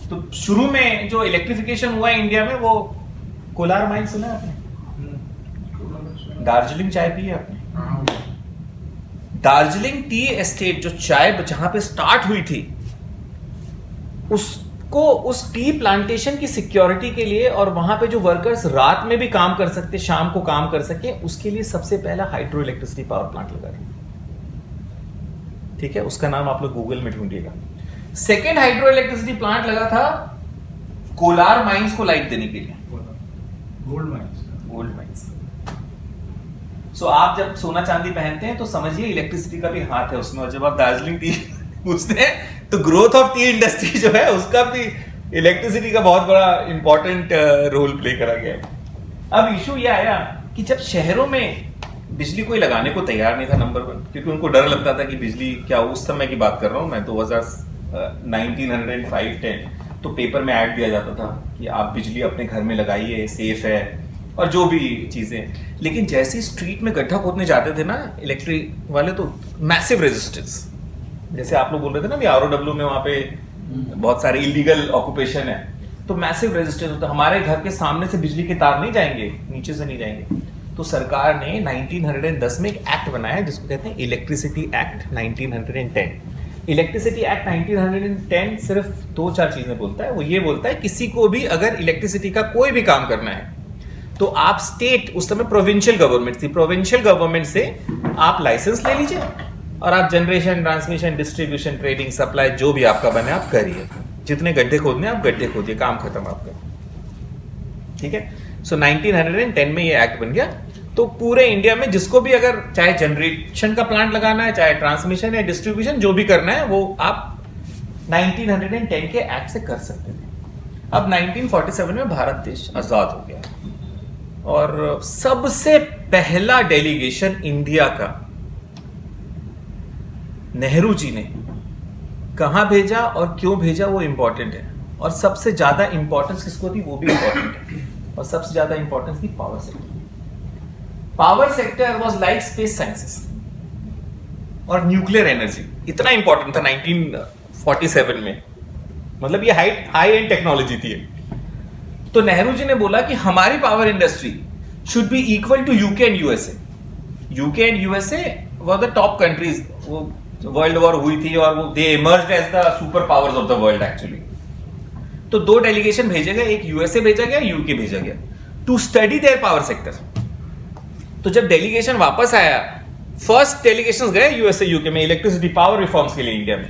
तो शुरू में जो इलेक्ट्रिफिकेशन हुआ इंडिया में वो कोलार माइन सुना है आपने? दार्जिलिंग चाय पी है आपने? दार्जिलिंग टी एस्टेट जो चाय जहां पे स्टार्ट हुई थी उसको, उस टी प्लांटेशन की सिक्योरिटी के लिए और वहां पे जो वर्कर्स रात में भी काम कर सकते, शाम को काम कर सके, उसके लिए सबसे पहला हाइड्रो इलेक्ट्रिसिटी पावर प्लांट लगा था, ठीक है। उसका नाम आप लोग गूगल में ढूंढिएगा। सेकेंड हाइड्रो इलेक्ट्रिसिटी प्लांट लगा था कोलार माइंस को लाइट देने के लिए, गोल्ड माइंस। सो आप जब सोना चांदी पहनते हैं तो समझिए इलेक्ट्रिसिटी का भी हाथ है उसमें, और जब आप दार्जिलिंग टी पूछते हैं तो ग्रोथ ऑफ टी इंडस्ट्री जो है उसका भी इलेक्ट्रिसिटी का बहुत बड़ा इंपॉर्टेंट रोल प्ले करा गया है। अब इशू ये आया कि जब शहरों में बिजली कोई लगाने को तैयार नहीं था, नंबर 1, क्योंकि उनको डर लगता था कि बिजली क्या, उस समय की बात कर रहा हूँ मैं, 1905-10, तो पेपर में ऐड दिया जाता था कि आप बिजली अपने घर में लगाइए, सेफ है, और जो भी चीजें। लेकिन जैसे स्ट्रीट में गड्ढा खोदने जाते थे ना इलेक्ट्रिक वाले, तो मैसिव रेजिस्टेंस, जैसे आप लोग बोल रहे थे ना भी ROW में वहां पे बहुत सारे इलीगल ऑक्यूपेशन है, तो मैसिव रेजिस्टेंस होता। हमारे घर के सामने से बिजली के तार नहीं जाएंगे, नीचे से नहीं जाएंगे। तो सरकार ने 1910 में एक एक्ट बनाया जिसको कहते हैं इलेक्ट्रिसिटी एक्ट 1910। इलेक्ट्रिसिटी एक्ट 1910 सिर्फ 2-4 चीजें बोलता है। वो ये बोलता है किसी को भी अगर इलेक्ट्रिसिटी का कोई भी काम करना है तो आप स्टेट, उस समय प्रोविंशियल गवर्नमेंट थी, प्रोविंशियल गवर्नमेंट से आप लाइसेंस ले लीजिए और आप generation, transmission, distribution, trading, supply जो भी आपका बने आप करिए। जितने गड्ढे खोदने आप गड्ढे खोदिए, काम खत्म आपका। ठीक है, सो 1910 में ये एक्ट बन गया। तो पूरे इंडिया में जिसको भी अगर चाहे जनरेशन का प्लांट लगाना है, चाहे ट्रांसमिशन या डिस्ट्रीब्यूशन जो भी करना है, वो आप 1910 के एक्ट से कर सकते थे। अब 1947 में भारत देश आजाद हो गया और सबसे पहला डेलीगेशन इंडिया का नेहरू जी ने कहां भेजा और क्यों भेजा वो इंपॉर्टेंट है, और सबसे ज्यादा इंपॉर्टेंस किसको दी वो भी इंपॉर्टेंट है। और सबसे ज्यादा importance the power sector. Power sector was like space sciences और न्यूक्लियर एनर्जी, इतना इंपॉर्टेंट था 1947 में। मतलब ये हाई एंड टेक्नोलॉजी थी। तो नेहरू जी ने बोला कि हमारी power industry should be equal to UK and USA. UK and USA were the top countries. वो वर्ल्ड वॉर हुई थी और वो they emerged as the super powers of the world actually. तो 2 डेलीगेशन भेजे गए, एक यूएसए भेजा गया, यूके भेजा गया, to study their power sector. तो जब डेलीगेशन वापस आया, फर्स्ट डेलीगेशन गए यूएसए यूके में इलेक्ट्रिसिटी पावर रिफॉर्म्स के लिए इंडिया में।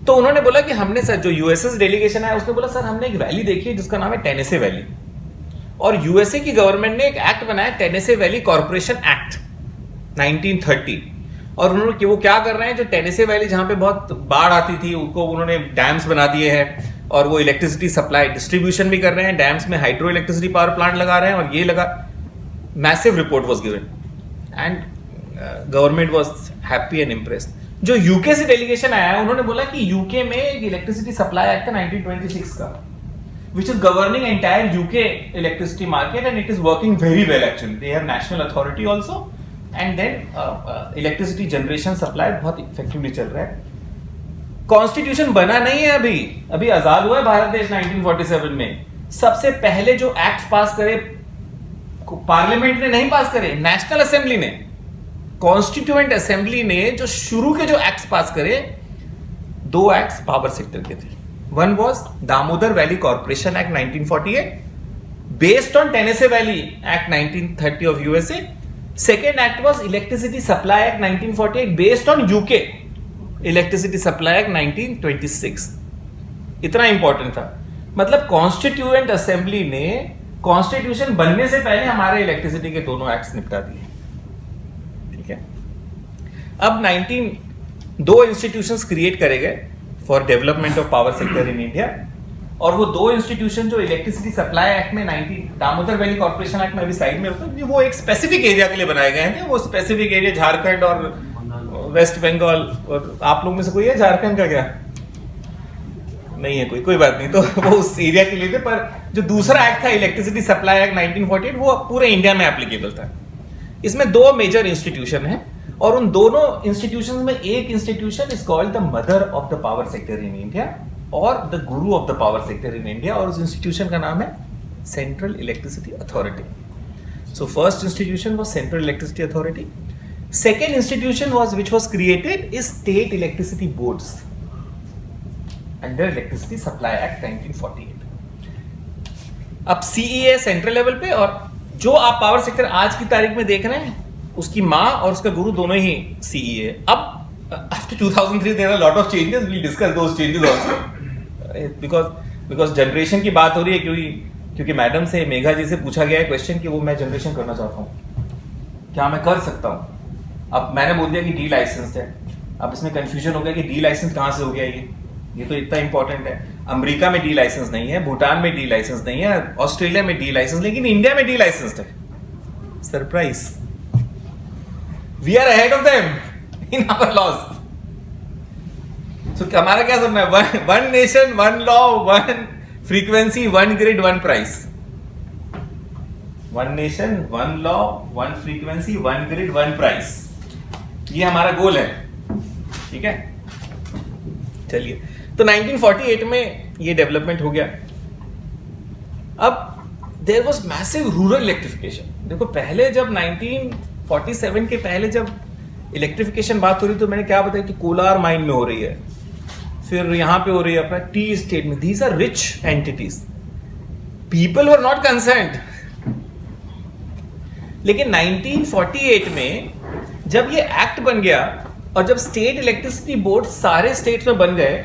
तो उन्होंने बोला कि हमने सर, जो यूएसए डेलीगेशन आया उसने बोला सर हमने एक वैली देखी है जिसका नाम है टेनेसे वैली, और यूएसए की गवर्नमेंट ने एक एक्ट बनाया टेनेसे वैली कॉर्पोरेशन एक्ट 1930। और उन्होंने वो क्या कर रहे हैं, जो टेनेसे वैली जहां पे बहुत बाढ़ आती थी उनको उन्होंने डैम्स बना दिए हैं, और वो इलेक्ट्रिसिटी सप्लाई डिस्ट्रीब्यूशन भी कर रहे हैं, डैम्स में हाइड्रो इलेक्ट्रिसिटी पावर प्लांट लगा रहे हैं, और ये लगा। Massive report was given and government was happy and impressed. जो यूके से डेलीगेशन आया है उन्होंने बोला कि यूके में एक इलेक्ट्रिसिटी सप्लाई एक्ट है 1926 का, which is governing entire UK electricity market, and it is working very well actually. They have national authority also, and then electricity generation supply बहुत effectively चल रहा है। कॉन्स्टिट्यूशन बना नहीं है अभी आजाद हुआ है भारत देश 1947 में। सबसे पहले जो एक्ट पास करे पार्लियामेंट ने नहीं पास करे, नेशनल असेंबली ने, कॉन्स्टिट्यूएंट असेंबली ने जो शुरू के जो एक्ट पास करे, 2 एक्ट पावर सेक्टर के थे। One was Damodar Valley Corporation Act 1948, based on Tennessee Valley Act 1930 of USA. Second act was Electricity Supply Act 1948, based on UK Electricity Supply Act 1926. इतना important था। मतलब कॉन्स्टिट्यूएंट असेंबली ने constitution बनने से पहले हमारे इलेक्ट्रिसिटी के दोनों एक्ट्स निपटा दिए। ठीक है, अब 2 इंस्टीट्यूशंस क्रिएट करे गए for development of power sector in India, और वो 2 इंस्टीट्यूशन जो इलेक्ट्रिसिटी सप्लाई एक्ट में दामोदर वैली कॉर्पोरेशन एक्ट में अभी साइड में होता है, वो एक स्पेसिफिक एरिया के लिए बनाए गए हैं। वो स्पेसिफिक एरिया झारखंड और वेस्ट बंगाल, और आप लोग में से कोई है झारखंड का? क्या नहीं है कोई बात नहीं। तो वो उस एरिया के लिए थे, पर जो दूसरा एक्ट था इलेक्ट्रिसिटी सप्लाई एक्ट 1948 वो पूरे इंडिया में एप्लीकेबल था। इसमें 2 मेजर इंस्टीट्यूशन है, और उन दोनों इंस्टीट्यूशंस में एक institution is called the mother of the power sector in India और the Guru of the power sector in India, और उस इंस्टीट्यूशन का नाम है central electricity authority. So first institution was central electricity authority. Second institution was which was created is state electricity boards under electricity supply act 1948। अब CEA central level पे, और जो आप पावर सेक्टर आज की तारीख में देख रहे हैं उसकी माँ और उसका गुरु दोनों ही सीईए। अब after 2003 there are lot of changes, we discuss those changes also, because generation की बात हो रही है, क्योंकि मैडम से, मेघा जी से पूछा गया है क्वेश्चन कि वो मैं जनरेशन करना चाहता हूँ, क्या मैं कर सकता हूँ? अब मैंने बोल दिया कि डी लाइसेंस्ड है। अब इसमें कंफ्यूजन हो गया कि डी लाइसेंस कहाँ से हो गया, ये तो इतना इंपॉर्टेंट है। अमेरिका में डी लाइसेंस नहीं है, भूटान में डी लाइसेंस नहीं है, ऑस्ट्रेलिया में डी लाइसेंस, लेकिन इंडिया में डी लाइसेंस्ड है। Surprise. We are ahead of them in our laws. So हमारा क्या सुनना है? One nation, one law, one frequency, one grid, one price. One nation, one law, one frequency, one grid, one price, ये हमारा गोल है। ठीक है, चलिए। तो 1948 में ये डेवलपमेंट हो गया। अब there was massive rural electrification. देखो पहले जब 1947 के पहले जब इलेक्ट्रिफिकेशन बात हो रही तो मैंने क्या बताया कि कोलार माइन में हो रही है, फिर यहां पे हो रही है अपना टी स्टेट में। These are rich entities, people were not concerned. लेकिन 1948 में जब ये एक्ट बन गया और जब स्टेट इलेक्ट्रिसिटी बोर्ड सारे स्टेट्स में बन गए,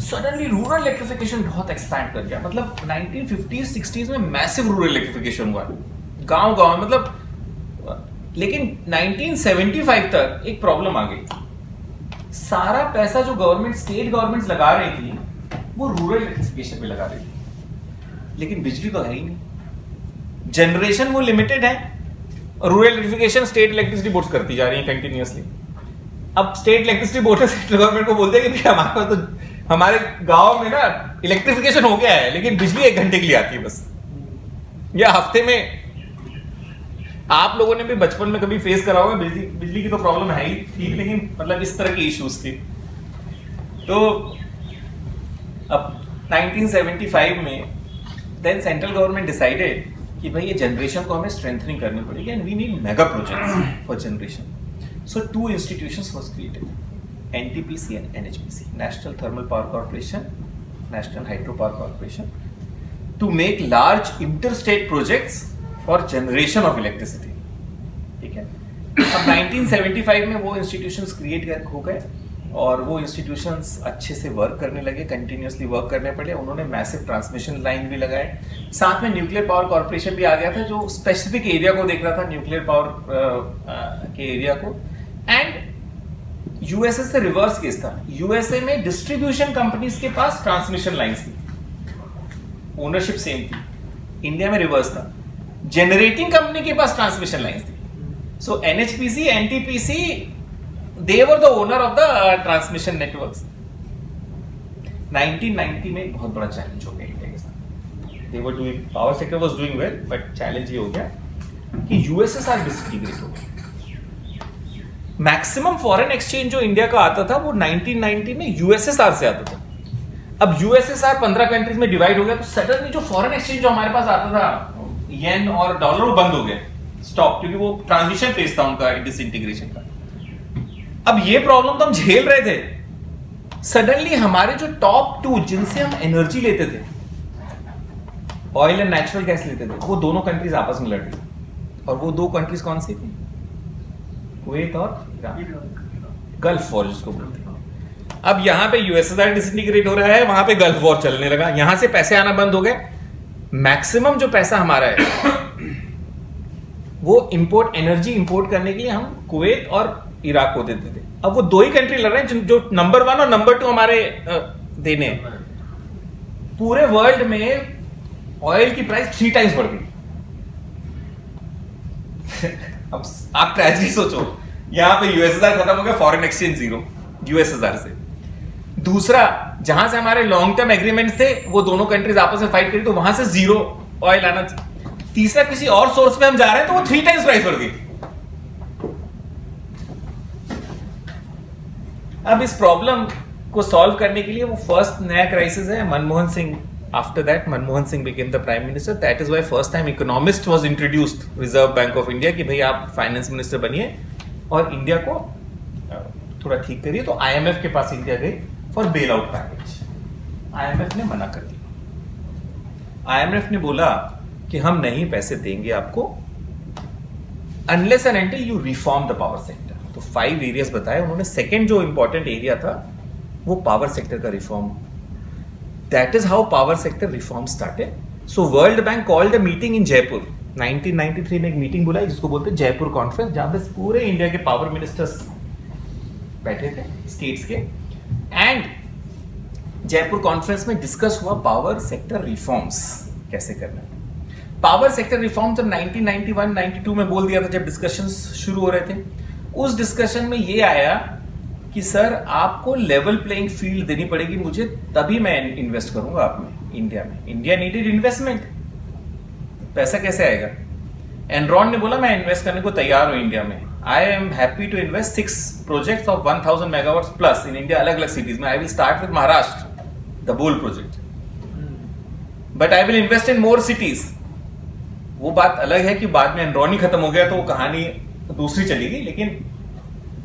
सडनली रूरल इलेक्ट्रिफिकेशन बहुत एक्सपैंड कर गया। मतलब 1950s 60s में मैसिव रूरल इलेक्ट्रिफिकेशन हुआ गांव गांव, मतलब। लेकिन 1975 तक एक प्रॉब्लम आ गई। सारा पैसा जो गवर्नमेंट, स्टेट गवर्नमेंट्स लगा रही थी वो रूरल इलेक्ट्रिफिकेशन पे लगा रही थी, लेकिन बिजली तो है ही नहीं, जनरेशन वो लिमिटेड है। Rural electrification state electricity board करती जा रही है कंटिन्यूअसली। अब स्टेट इलेक्ट्रिसिटी बोर्ड ने सेंट्रल गवर्नमेंट को बोलते हैं कि हमारे पास तो हमारे गांव में ना इलेक्ट्रिफिकेशन हो गया है, लेकिन बिजली 1 घंटे के लिए आती है बस, या हफ्ते में। आप लोगों ने भी बचपन में कभी फेस करा होगा, बिजली की तो प्रॉब्लम है ही, ठीक, लेकिन मतलब इस तरह की इश्यूज थी। तो अब 1975 में देन सेंट्रल गवर्नमेंट डिसाइडेड कि भाई ये जनरेशन को हमें स्ट्रेंथनिंग करनी पड़ेगी and we need mega projects for generation. So 2 institutions was created, NTPC and NHPC, National Thermal Power Corporation, National Hydro Power Corporation, to make large interstate projects for generation of electricity. ठीक है, अब 1975 में वो institutions create हो गए और वो institutions अच्छे से वर्क करने लगे, कंटिन्यूअसली वर्क करने पड़े। उन्होंने मैसिव ट्रांसमिशन लाइन भी लगाए, साथ में न्यूक्लियर पावर कॉर्पोरेशन भी आ गया था जो स्पेसिफिक एरिया को देख रहा था, न्यूक्लियर पावर के एरिया को। एंड यूएसए से रिवर्स केस था। यूएसए में डिस्ट्रीब्यूशन कंपनीज के पास ट्रांसमिशन लाइन्स थी, ओनरशिप सेम थी। इंडिया में रिवर्स था, जनरेटिंग कंपनी के पास ट्रांसमिशन लाइन्स थी। So NHPC, NTPC, they were the owner of the transmission networks. 1990 में बहुत बड़ा चैलेंज हो गया इंडिया के साथ। They were doing, power sector was doing well, but challenge ये हो गया कि यूएसएसआर डिसइंटीग्रेट हो गया। मैक्सिमम फॉरेन एक्सचेंज जो इंडिया का आता था वो 1990 में यूएसएसआर से आता था। अब यूएसएसआर 15 कंट्रीज में डिवाइड हो गया, तो सडनली जो फॉरेन एक्सचेंज जो हमारे पास आता था, येन और डॉलर, वो बंद हो गया, स्टॉप, क्योंकि वो ट्रांजिशन फेज था उनका डिसइंटीग्रेशन का। अब ये प्रॉब्लम तो हम झेल रहे थे। सडनली हमारे जो टॉप 2 जिनसे हम एनर्जी लेते थे, ऑयल एंड नेचुरल गैस लेते थे, वो दोनों कंट्रीज आपस में लड़ रही। और वो 2 कंट्रीज कौन सी थी? कुवैत और गल्फ वॉर जिसको बोलते हैं। अब यहां पे यूएसएसआर डिसइंटीग्रेट हो रहा है, वहां पे गल्फ वॉर चलने लगा, यहां से पैसे आना बंद हो गए। मैक्सिमम जो पैसा हमारा है वो इंपोर्ट, एनर्जी इंपोर्ट करने के लिए हम कुवैत और इराक को देते थे। अब वो 2 ही कंट्री लड़ रहे हैं जो नंबर 1 और नंबर 2 हमारे देने। पूरे वर्ल्ड में ऑयल की प्राइस 3 टाइम्स बढ़ गई। अब आप ट्रेजेडी सोचो, यहां पे यूएसएसआर खत्म हो गया, फॉरेन एक्सचेंज 0 यूएसएसआर से। दूसरा, जहां से हमारे लॉन्ग टर्म एग्रीमेंट्स थे, वो दोनों कंट्रीज आपस में फाइट करी, तो वहां से 0 ऑयल आना। तीसरा, किसी और सोर्स पे हम जा रहे हैं तो वो 3 टाइम्स प्राइस बढ़ गई। अब इस प्रॉब्लम को सॉल्व करने के लिए वो फर्स्ट नया क्राइसिस है Manmohan Singh. After that Manmohan Singh became the prime minister. That is why first time economist was introduced, reserve bank of India, कि भाई आप फाइनेंस मिनिस्टर बनिए और इंडिया को थोड़ा ठीक करिए। तो आईएमएफ के पास इंडिया गई for bail out package. IMF ने मना कर दिया। आईएमएफ ने बोला कि हम नहीं पैसे देंगे आपको unless and until you reform the power sector. तो 5 एरियाज बताए उन्होंने। सेकंड जो इंपॉर्टेंट एरिया था वो पावर सेक्टर का reform. That is how power sector reform started. So world bank called a meeting in Jaipur 1993 में। एक मीटिंग बुलाई जिसको बोलते हैं जयपुर कॉन्फ्रेंस, जहां पे पूरे इंडिया के पावर मिनिस्टर्स बैठे थे स्टेट्स के। एंड जयपुर कॉन्फ्रेंस में डिस्कस हुआ पावर सेक्टर रिफॉर्म्स कैसे करना है। पावर सेक्टर रिफॉर्म जब 1991-92 में बोल दिया था, जब डिस्कशंस शुरू हो रहे थे। उस डिस्कशन में ये आया कि सर आपको लेवल प्लेइंग फील्ड देनी पड़ेगी मुझे, तभी मैं इन्वेस्ट करूंगा आप में इंडिया में। इंडिया नीडेड इन्वेस्टमेंट, पैसा कैसे आएगा? एनरॉन ने बोला मैं इन्वेस्ट करने को तैयार हूं इंडिया में। I am happy to invest 6 projects of 1000 megawatts plus in India, अलग अलग सिटीज में। I will start with Maharashtra, Dabhol project, but I will invest in more cities. वो बात अलग है कि बाद में एनरॉन ही खत्म हो गया तो वो कहानी दूसरी चलेगी, लेकिन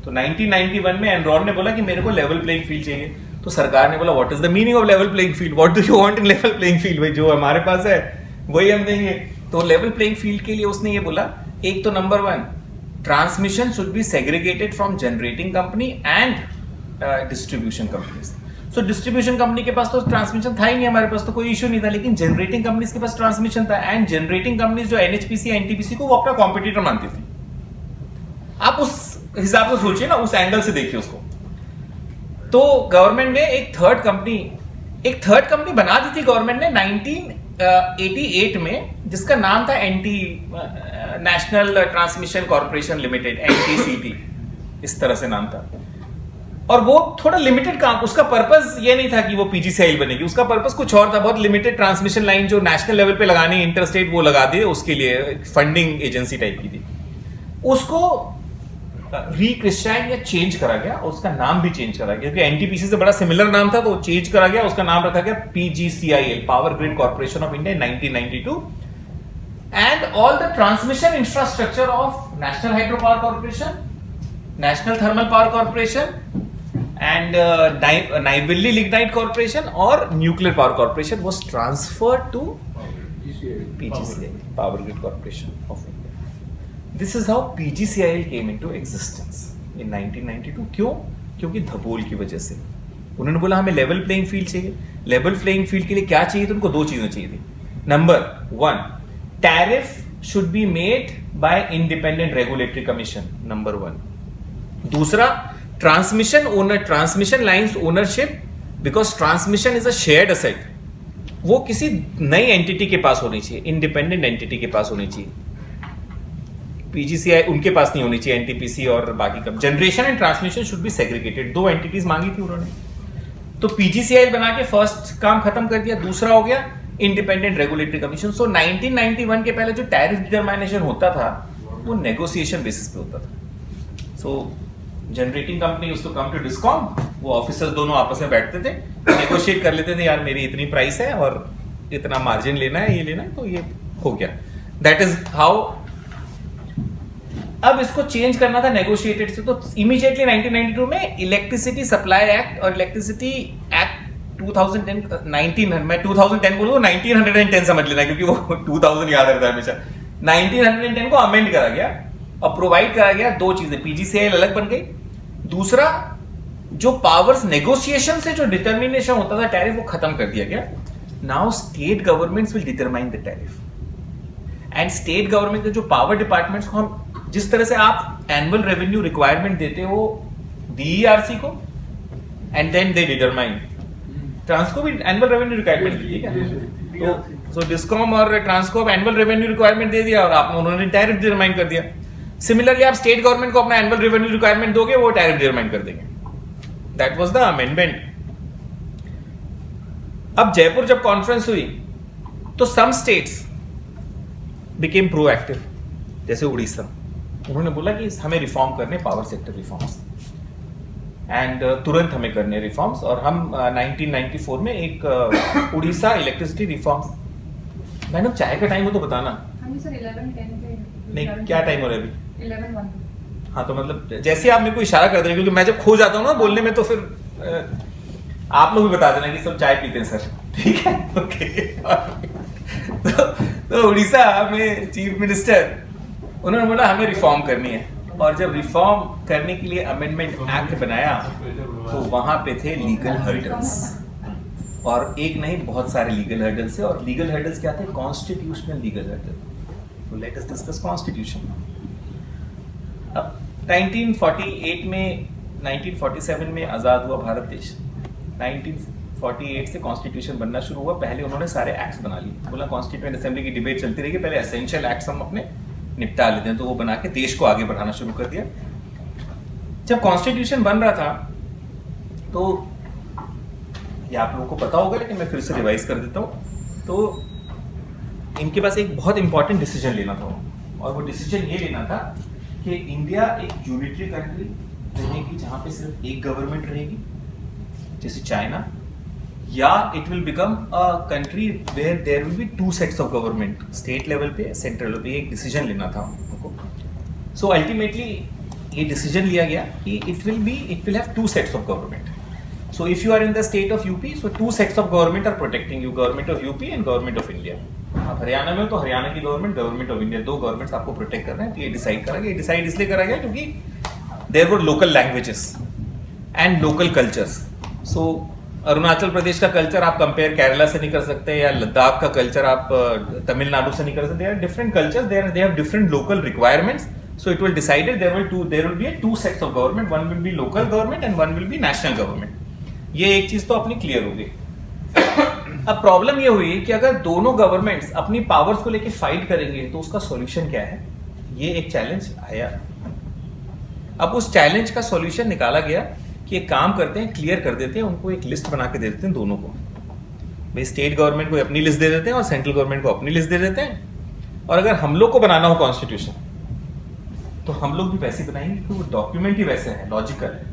तो 1991 में एनरॉन ने बोला कि मेरे को लेवल प्लेइंग फील्ड चाहिए, तो सरकार ने बोला what is the meaning of level playing field, what do you want in level playing field? भाई जो हमारे पास है वही हम देंगे। तो लेवल प्लेइंग फील्ड के लिए उसने ये बोला, एक तो number 1, transmission should be segregated from generating company and distribution companies. So distribution company के पास तो ट्रांसमिशन था ही नहीं, हमारे पास तो कोई इशू नहीं था, लेकिन जनरेटिंग कंपनीज के पास ट्रांसमिशन था। एंड जनरेटिंग कंपनीज जो एनएचपीसी एनटीपीसी को वो अपना कॉम्पिटिटर मानती थी। आप उस हिसाब से सोचिए ना, उस एंगल से देखिए उसको। तो गवर्नमेंट ने एक थर्ड कंपनी बना दी थी गवर्नमेंट ने 1988 में, जिसका नाम था नेशनल ट्रांसमिशन कॉर्पोरेशन लिमिटेड, एनटीसीटी, इस तरह से नाम था। और वो थोड़ा लिमिटेड काम, उसका पर्पस ये नहीं था कि वो पीजीसीआईएल बनेगी, उसका पर्पस कुछ और था। बहुत लिमिटेड ट्रांसमिशन लाइन जो नेशनल लेवल पे लगानी, इंटरस्टेट वो लगा दिए, उसके लिए फंडिंग एजेंसी टाइप की थी। उसको रिक्रिस्टाइन या चेंज करा गया, उसका नाम भी चेंज करा गया, क्योंकि एनटीपीसी से बड़ा सिमिलर नाम था तो चेंज करा गया, उसका नाम रखा गया PGCIL, power grid corporation of India, 1992। And all the transmission infrastructure of national hydro power corporation, national thermal power corporation and Neyveli lignite corporation और nuclear power corporation was transferred to PGCIL, power grid corporation of India. This is how PGCIL came into existence in 1992. क्यों? क्योंकि धबोल की वजह से उन्होंने बोला हमें level playing field चाहिए। लेवल प्लेइंग फील्ड के लिए क्या चाहिए? तो उनको 2 चीजें चाहिए थी। Number 1, tariff should be made by independent regulatory commission, number 1। दूसरा, transmission lines ownership, because transmission is a shared asset, वो किसी नई एंटिटी के पास होनी चाहिए, इंडिपेंडेंट एंटिटी के पास होनी चाहिए। पीजीसीआई उनके पास नहीं होनी चाहिए, एनटीपीसी और बाकी कब। Generation and transmission should be segregated, 2 entities मांगी थी उन्होंने, तो पीजीसीआईएल बना के फर्स्ट काम खत्म कर दिया। दूसरा हो गया इंडिपेंडेंट रेगुलेटरी कमीशन। सो 1991 के पहले जो टैरिफ डिटरमाइनेशन होता था वो नेगोशिएशन बेसिस पे होता था। सो जनरेटिंग कंपनी उसको कम टू डिस्कॉम, वो ऑफिसर्स दोनों आपस में बैठते थे, नेगोशिएट कर लेते थे, यार मेरी इतनी प्राइस है और इतना मार्जिन लेना है, ये लेना है, तो ये हो गया। That is how. अब इसको चेंज करना था नेगोशिएटेड से, तो इमीडिएटली 1992 में इलेक्ट्रिसिटी सप्लाई एक्ट और इलेक्ट्रिसिटी एक्ट 2010 मैं 2010 बोलूँ 1910 समझ लेना, क्योंकि वो 2000 याद रहता है हमेशा। 1910 को अमेंड करा गया और प्रोवाइड करा गया 2 चीजें, पीजीसीआईएल अलग बन गई, दूसरा जो पावर्स नेगोशिएशन से जो डिटर्मिनेशन होता था टैरिफ, वो खत्म कर दिया गया। Now state governments will determine the tariff, and state government के जो पावर डिपार्टमेंट्स को, हम जिस तरह से आप एनुअल रेवेन्यू रिक्वायरमेंट देते हो डीईआरसी को, and then they determine, Transco भी एनुअल रेवेन्यू रिक्वायरमेंट दी है, तो डिस्कॉम और ट्रांसको एनुअल रेवेन्यू रिक्वायरमेंट दे दिया और आप उन्होंने टैरिफ डिटरमाइन कर दिया। सिमिलरली आप स्टेट गवर्नमेंट को अपना एनुअल रेवेन्यू रिक्वायरमेंट दोगे, वो टैरिफ डिटरमाइन कर देंगे। That was the amendment. अब जयपुर जब कॉन्फ्रेंस हुई तो सम स्टेट्स बिकेम प्रोएक्टिव, जैसे उड़ीसा, उन्होंने बोला कि हमें रिफॉर्म करने, पावर सेक्टर रिफॉर्म्स, एंड तुरंत हमें करने रिफॉर्म्स, और हम 1994 में एक उड़ीसा इलेक्ट्रिसिटी रिफॉर्म्स। मैडम चाय का टाइम हो तो बताना। सर 11:10 पे नहीं, क्या टाइम हो रहा है अभी? 11:01। हाँ, तो मतलब जैसे आप मेरे को इशारा कर दें, क्योंकि मैं जब खो जाता हूँ ना बोलने में, तो फिर आप लोग भी बता देना कि सब चाय पीते हैं सर, ठीक है? ओके। तो उड़ीसा में चीफ मिनिस्टर, उन्होंने बोला हमें रिफॉर्म करनी है, और जब रिफॉर्म करने के लिए अमेंडमेंट एक्ट बनाया तो वहां पे थे लीगल हर्डल्स, और एक नहीं बहुत सारे लीगल हर्डल्स है। और लीगल हर्डल्स क्या थे? Constitutional legal hurdle. तो लेट अस डिस्कस कॉन्स्टिट्यूशन। अब 1948 में, 1947 में आजाद हुआ भारत देश, 1948 से कॉन्स्टिट्यूशन बनना शुरू हुआ। पहले उन्होंने सारे एक्ट्स बना लिए, बोला कॉन्स्टिट्यूएंट असेंबली की डिबेट चलती रहेगी, पहले एसेंशियल एक्ट्स हम अपने निपटा लेते हैं, तो वो बना के देश को आगे बढ़ाना शुरू कर दिया। जब कॉन्स्टिट्यूशन बन रहा था तो ये आप लोगों को पता होगा, लेकिन मैं फिर से रिवाइज कर देता हूँ। तो इनके पास एक बहुत इंपॉर्टेंट डिसीजन लेना था, और वो डिसीजन ये लेना था कि इंडिया एक यूनिटरी कंट्री रहेगी जहां पे सिर्फ एक गवर्नमेंट रहेगी जैसे चाइना, या it will become a country where there will be two sets of government, state level पे सेंट्रल लेवल पे। एक डिसीजन लेना था उनको। सो अल्टीमेटली ये डिसीजन लिया गया कि it will have two sets of government. So if you are in the state of UP, so two sets of government are protecting you, government of UP and government of India. आप हरियाणा में हो तो हरियाणा की government, government of India, दो governments आपको protect कर रहे हैं। तो ये डिसाइड करा गया। डिसाइड इसलिए करा गया क्योंकि there were local languages and local cultures. So Arunachal Pradesh का कल्चर आप कंपेयर केरला से नहीं कर सकते, या लद्दाख का कल्चर आप तमिलनाडु से नहीं कर सकते। There are different cultures, they have different local requirements. So it will decided there will be two sets of government, one will be local government and one will be national government। ये एक चीज तो अपनी clear हो गई। अब problem ये हुई कि अगर दोनों गवर्नमेंट्स अपनी पावर्स को लेके फाइट करेंगे तो उसका सॉल्यूशन क्या है, ये एक चैलेंज आया। अब उस चैलेंज का सॉल्यूशन निकाला गया कि एक काम करते हैं, क्लियर कर देते हैं, उनको एक लिस्ट बना के दे देते हैं दोनों को। भाई स्टेट गवर्नमेंट को अपनी लिस्ट दे देते हैं और सेंट्रल गवर्नमेंट को अपनी लिस्ट दे देते हैं। और अगर हम लोग को बनाना हो कॉन्स्टिट्यूशन तो हम लोग भी वैसे बनाएंगे क्योंकि वो डॉक्यूमेंट ही वैसे है, लॉजिकल है।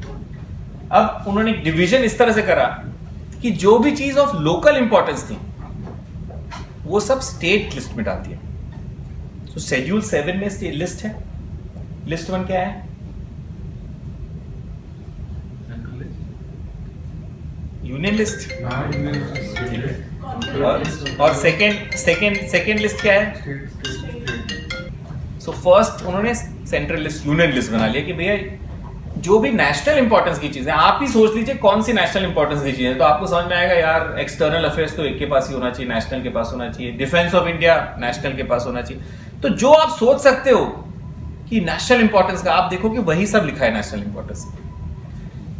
अब उन्होंने डिवीजन इस तरह से करा कि जो भी चीज ऑफ लोकल इंपॉर्टेंस थी वो सब स्टेट लिस्ट में डाल दिया। तो शेड्यूल 7 में स्टेट लिस्ट है। लिस्ट 1 क्या है? Union list. और सेकेंड लिस्ट क्या है? सो फर्स्ट उन्होंने सेंट्रल लिस्ट, यूनियन लिस्ट बना लिया कि भैया जो भी नेशनल इंपॉर्टेंस की चीजें, आप ही सोच लीजिए कौन सी नेशनल इंपॉर्टेंस की चीजें, तो आपको समझ में आएगा यार एक्सटर्नल अफेयर्स तो एक के पास ही होना चाहिए, नेशनल के पास होना चाहिए, डिफेंस ऑफ इंडिया नेशनल के पास होना चाहिए। तो जो आप सोच सकते हो कि नेशनल इंपॉर्टेंस का, आप देखो कि वही सब लिखा है नेशनल इंपॉर्टेंस।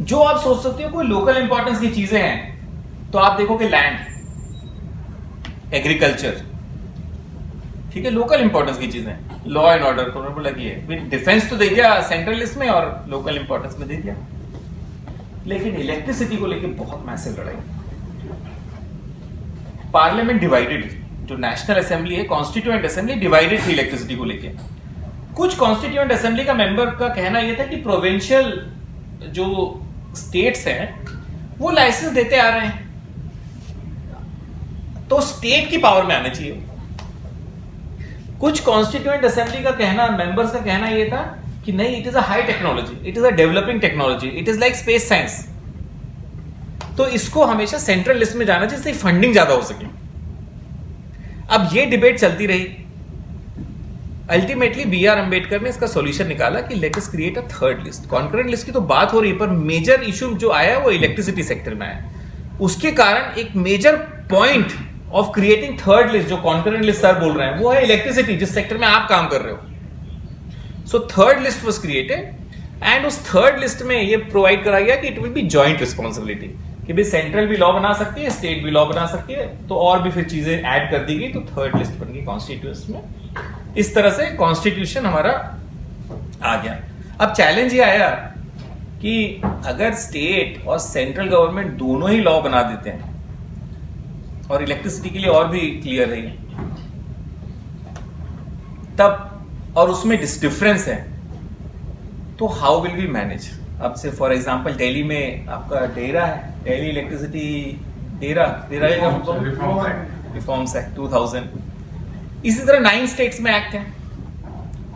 जो आप सोच सकते हो कोई लोकल इंपॉर्टेंस की चीजें हैं तो आप देखो कि लैंड, एग्रीकल्चर, ठीक है, लोकल इंपॉर्टेंस की चीजें, लॉ एंड ऑर्डर, तो उन्होंने बोला कि ये डिफेंस तो दे दिया सेंट्रल लिस्ट में और लोकल इंपॉर्टेंस में दे दिया। लेकिन इलेक्ट्रिसिटी को लेकर बहुत मैसिव लड़ाई, पार्लियामेंट डिवाइडेड, जो नेशनल असेंबली है, कॉन्स्टिट्यूएंट असेंबली डिवाइडेड थी इलेक्ट्रिसिटी को लेकर। कुछ कॉन्स्टिट्यूएंट असेंबली का मेंबर का कहना यह था कि प्रोविंशियल जो स्टेट्स हैं वो लाइसेंस देते आ रहे हैं तो स्टेट की पावर में आना चाहिए। कुछ कॉन्स्टिट्यूएंट असेंबली का कहना, मेंबर्स का कहना यह था कि नहीं, it is a high technology, it is a developing technology, it is like space science, तो इसको हमेशा सेंट्रल लिस्ट में जाना चाहिए जिससे फंडिंग ज्यादा हो सके। अब ये डिबेट चलती रही। Ultimately B R. अंबेडकर ने इसका सॉल्यूशन निकाला कि let us create a third list. Concurrent list की तो बात हो रही है, पर मेजर इशू जो आया वो इलेक्ट्रिसिटी सेक्टर में आया। उसके कारण एक major point of creating third list, जो कॉन्करेंट लिस्ट सर बोल रहे हैं, वो है इलेक्ट्रिसिटी, जिस सेक्टर में आप काम कर रहे हो। So third list was created and उस थर्ड लिस्ट में ये प्रोवाइड करा गया कि it will be joint responsibility, कि भाई सेंट्रल भी लॉ बना सकती है, स्टेट भी लॉ बना सकती है, तो और भी फिर चीजें ऐड कर दी गई, तो थर्ड लिस्ट बन गई कॉन्स्टिट्यूशन में। इस तरह से कॉन्स्टिट्यूशन हमारा आ गया। अब चैलेंज ये आया कि अगर स्टेट और सेंट्रल गवर्नमेंट दोनों ही लॉ बना देते हैं, और इलेक्ट्रिसिटी के लिए और भी क्लियर है तब, और उसमें डिफरेंस है, तो हाउ विल वी मैनेज। अब से फॉर एग्जांपल दिल्ली में आपका डेरा है, दिल्ली इलेक्ट्रिसिटी डेरा रिफॉर्म्स एक्ट 2000। इसी तरह 9 स्टेट्स में एक्ट है,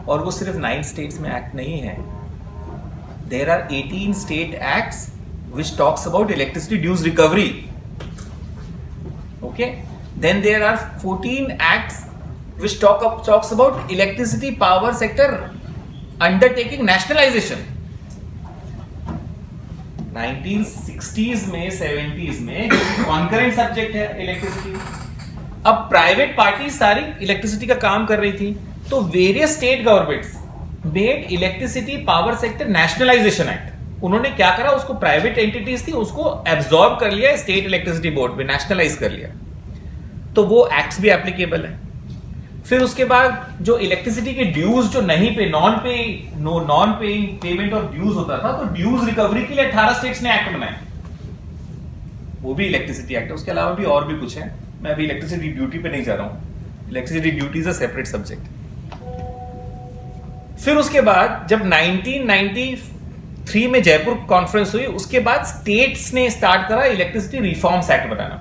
और वो सिर्फ 9 स्टेट्स में एक्ट नहीं है, there are 18 state acts which talks about electricity dues recovery. Okay, then there are 14 acts which talks about electricity power sector undertaking nationalization। 1960s में 70s में कॉन्करेंट सब्जेक्ट है इलेक्ट्रिसिटी। अब प्राइवेट पार्टी सारी electricity का काम कर रही थी, तो various state governments made electricity power sector nationalisation act. उन्होंने क्या करा, उसको प्राइवेट एंटिटीज थी उसको एब्जॉर्ब कर लिया स्टेट इलेक्ट्रिसिटी बोर्ड में, नेशनलाइज कर लिया, तो वो एक्ट्स भी एप्लीकेबल है। फिर उसके बाद जो इलेक्ट्रिसिटी के ड्यूज जो नहीं पे नॉन पेइंग पेमेंट और ड्यूज होता था, तो ड्यूज रिकवरी के लिए 18 स्टेट्स ने एक्ट बनाए, वो भी इलेक्ट्रिसिटी एक्ट है। उसके अलावा भी और भी कुछ है, मैं अभी इलेक्ट्रिसिटी ड्यूटी पे नहीं जा रहा हूं, electricity duty is a separate subject. फिर उसके बाद जब 1993 में जयपुर कॉन्फ्रेंस हुई, उसके बाद स्टेट्स ने स्टार्ट करा इलेक्ट्रिसिटी रिफॉर्म्स एक्ट बनाना।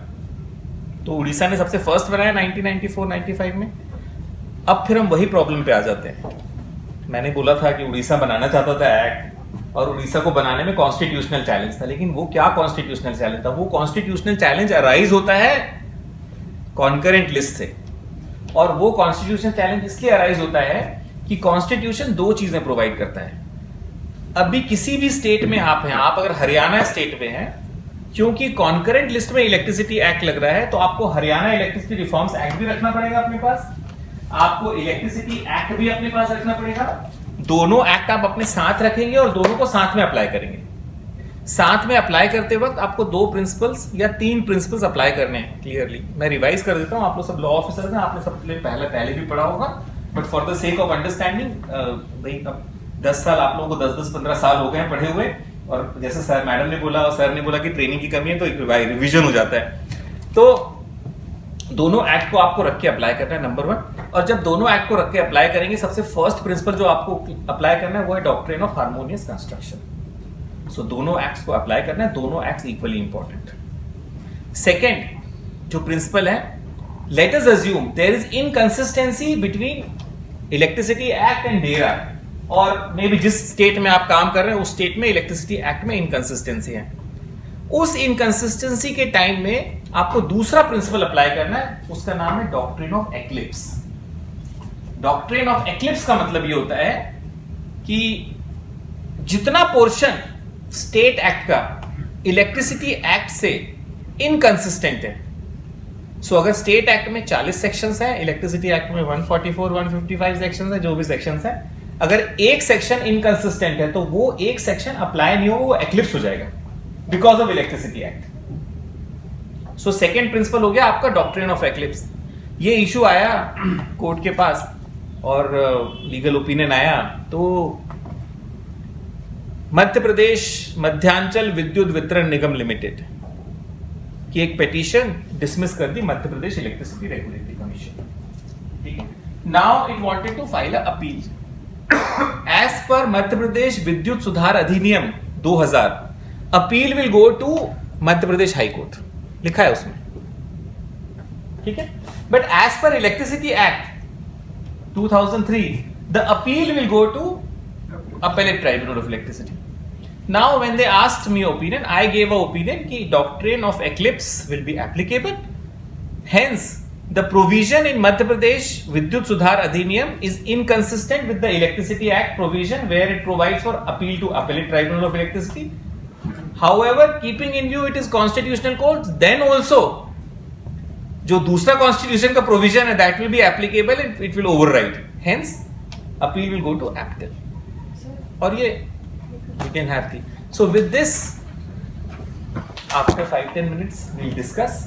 तो उड़ीसा ने सबसे फर्स्ट बनाया 1994-95 में। अब फिर हम वही प्रॉब्लम पे आ जाते हैं। मैंने बोला था कि उड़ीसा बनाना चाहता था एक्ट, और उड़ीसा को बनाने में कॉन्स्टिट्यूशनल चैलेंज था, लेकिन वो क्या कॉन्स्टिट्यूशनल चैलेंज था? वो कॉन्स्टिट्यूशनल चैलेंज अराइज होता है कॉन्करेंट लिस्ट से, और वो कॉन्स्टिट्यूशनल चैलेंज इसलिए अराइज होता है कि कॉन्स्टिट्यूशन दो चीजें प्रोवाइड करता है। अभी किसी भी स्टेट में आप हैं, आप अगर हरियाणा स्टेट में हैं, क्योंकि कॉन्करेंट लिस्ट में इलेक्ट्रिसिटी एक्ट लग रहा है, तो आपको हरियाणा इलेक्ट्रिसिटी रिफॉर्म्स एक्ट भी रखना पड़ेगा अपने पास, आपको इलेक्ट्रिसिटी एक्ट भी अपने पास रखना पड़ेगा। दोनों एक्ट आप अपने साथ रखेंगे और दोनों को साथ में अप्लाई करेंगे। साथ में अप्लाई करते वक्त आपको 2 प्रिंसिपल्स या 3 प्रिंसिपल्स अप्लाई करने हैं क्लियरली। मैं रिवाइज कर देता हूं, आप लोग सब लॉ ऑफिसर्स हैं, आपने सब पहले भी पढ़ा होगा, but for the sake of understanding, भाई अब 10 साल आप लोगों को 10-15 साल हो गए हैं पढ़े हुए, और जैसे सर मैडम ने बोला और सर ने बोला कि ट्रेनिंग की कमी है, तो एक रिविजन हो जाता है। तो दोनों एक्ट को आपको रख के अप्लाई करना है, नंबर 1। और जब दोनों एक्ट को रख के अप्लाई करेंगे, सबसे फर्स्ट प्रिंसिपल जो आपको अप्लाई करना है वो है doctrine of harmonious construction. So दोनों एक्ट्स को अप्लाई करना है, दोनों एक्ट्स इक्वली इंपॉर्टेंट। सेकेंड जो प्रिंसिपल है, let us assume there is inconsistency between electricity act and डेरा, और मे बी जिस स्टेट में आप काम कर रहे हैं उस स्टेट में इलेक्ट्रिसिटी एक्ट में इनकंसिस्टेंसी है। उस इनकंसिस्टेंसी के टाइम में आपको दूसरा प्रिंसिपल अप्लाई करना है, उसका नाम है doctrine of eclipse. Doctrine of eclipse का मतलब ये होता है कि जितना पोर्शन स्टेट एक्ट का इलेक्ट्रिसिटी एक्ट से इनकंसिस्टेंट है, सो अगर स्टेट एक्ट में 40 सेक्शंस हैं, इलेक्ट्रिसिटी एक्ट में 144-155 सेक्शंस है, जो भी सेक्शंस है, अगर एक सेक्शन इनकंसिस्टेंट है तो वो एक सेक्शन अप्लाई नहीं होगा, वो एक्लिप्स हो जाएगा because of electricity act. So second principle हो गया आपका डॉक्ट्रिन ऑफ एक्लिप्स। ये इशू आया कोर्ट के पास और लीगल ओपिनियन आया, तो मध्य प्रदेश मध्यांचल विद्युत वितरण निगम लिमिटेड की एक पिटीशन डिसमिस कर दी Madhya Pradesh electricity regulatory commission. ठीक है, now it wanted to file a appeal as per Madhya Pradesh Vidyut Sudhar Adhiniyam 2000। Appeal will go to Madhya Pradesh high court, लिखा है उसमें, ठीक है। But as per electricity act 2003 the appeal will go to appellate tribunal of electricity. Now when they asked me opinion, I gave a opinion ki doctrine of eclipse will be applicable. Hence the provision in Madhya Pradesh Vidyut Sudhar Adhiniyam is inconsistent with the Electricity Act provision where it provides for appeal to appellate tribunal of electricity. However, keeping in view it is constitutional court, then also जो दूसरा constitution का provision है that will be applicable and it will override. Hence appeal will go to APTEL. और ये we can have the, so with this after 5-10 minutes we'll discuss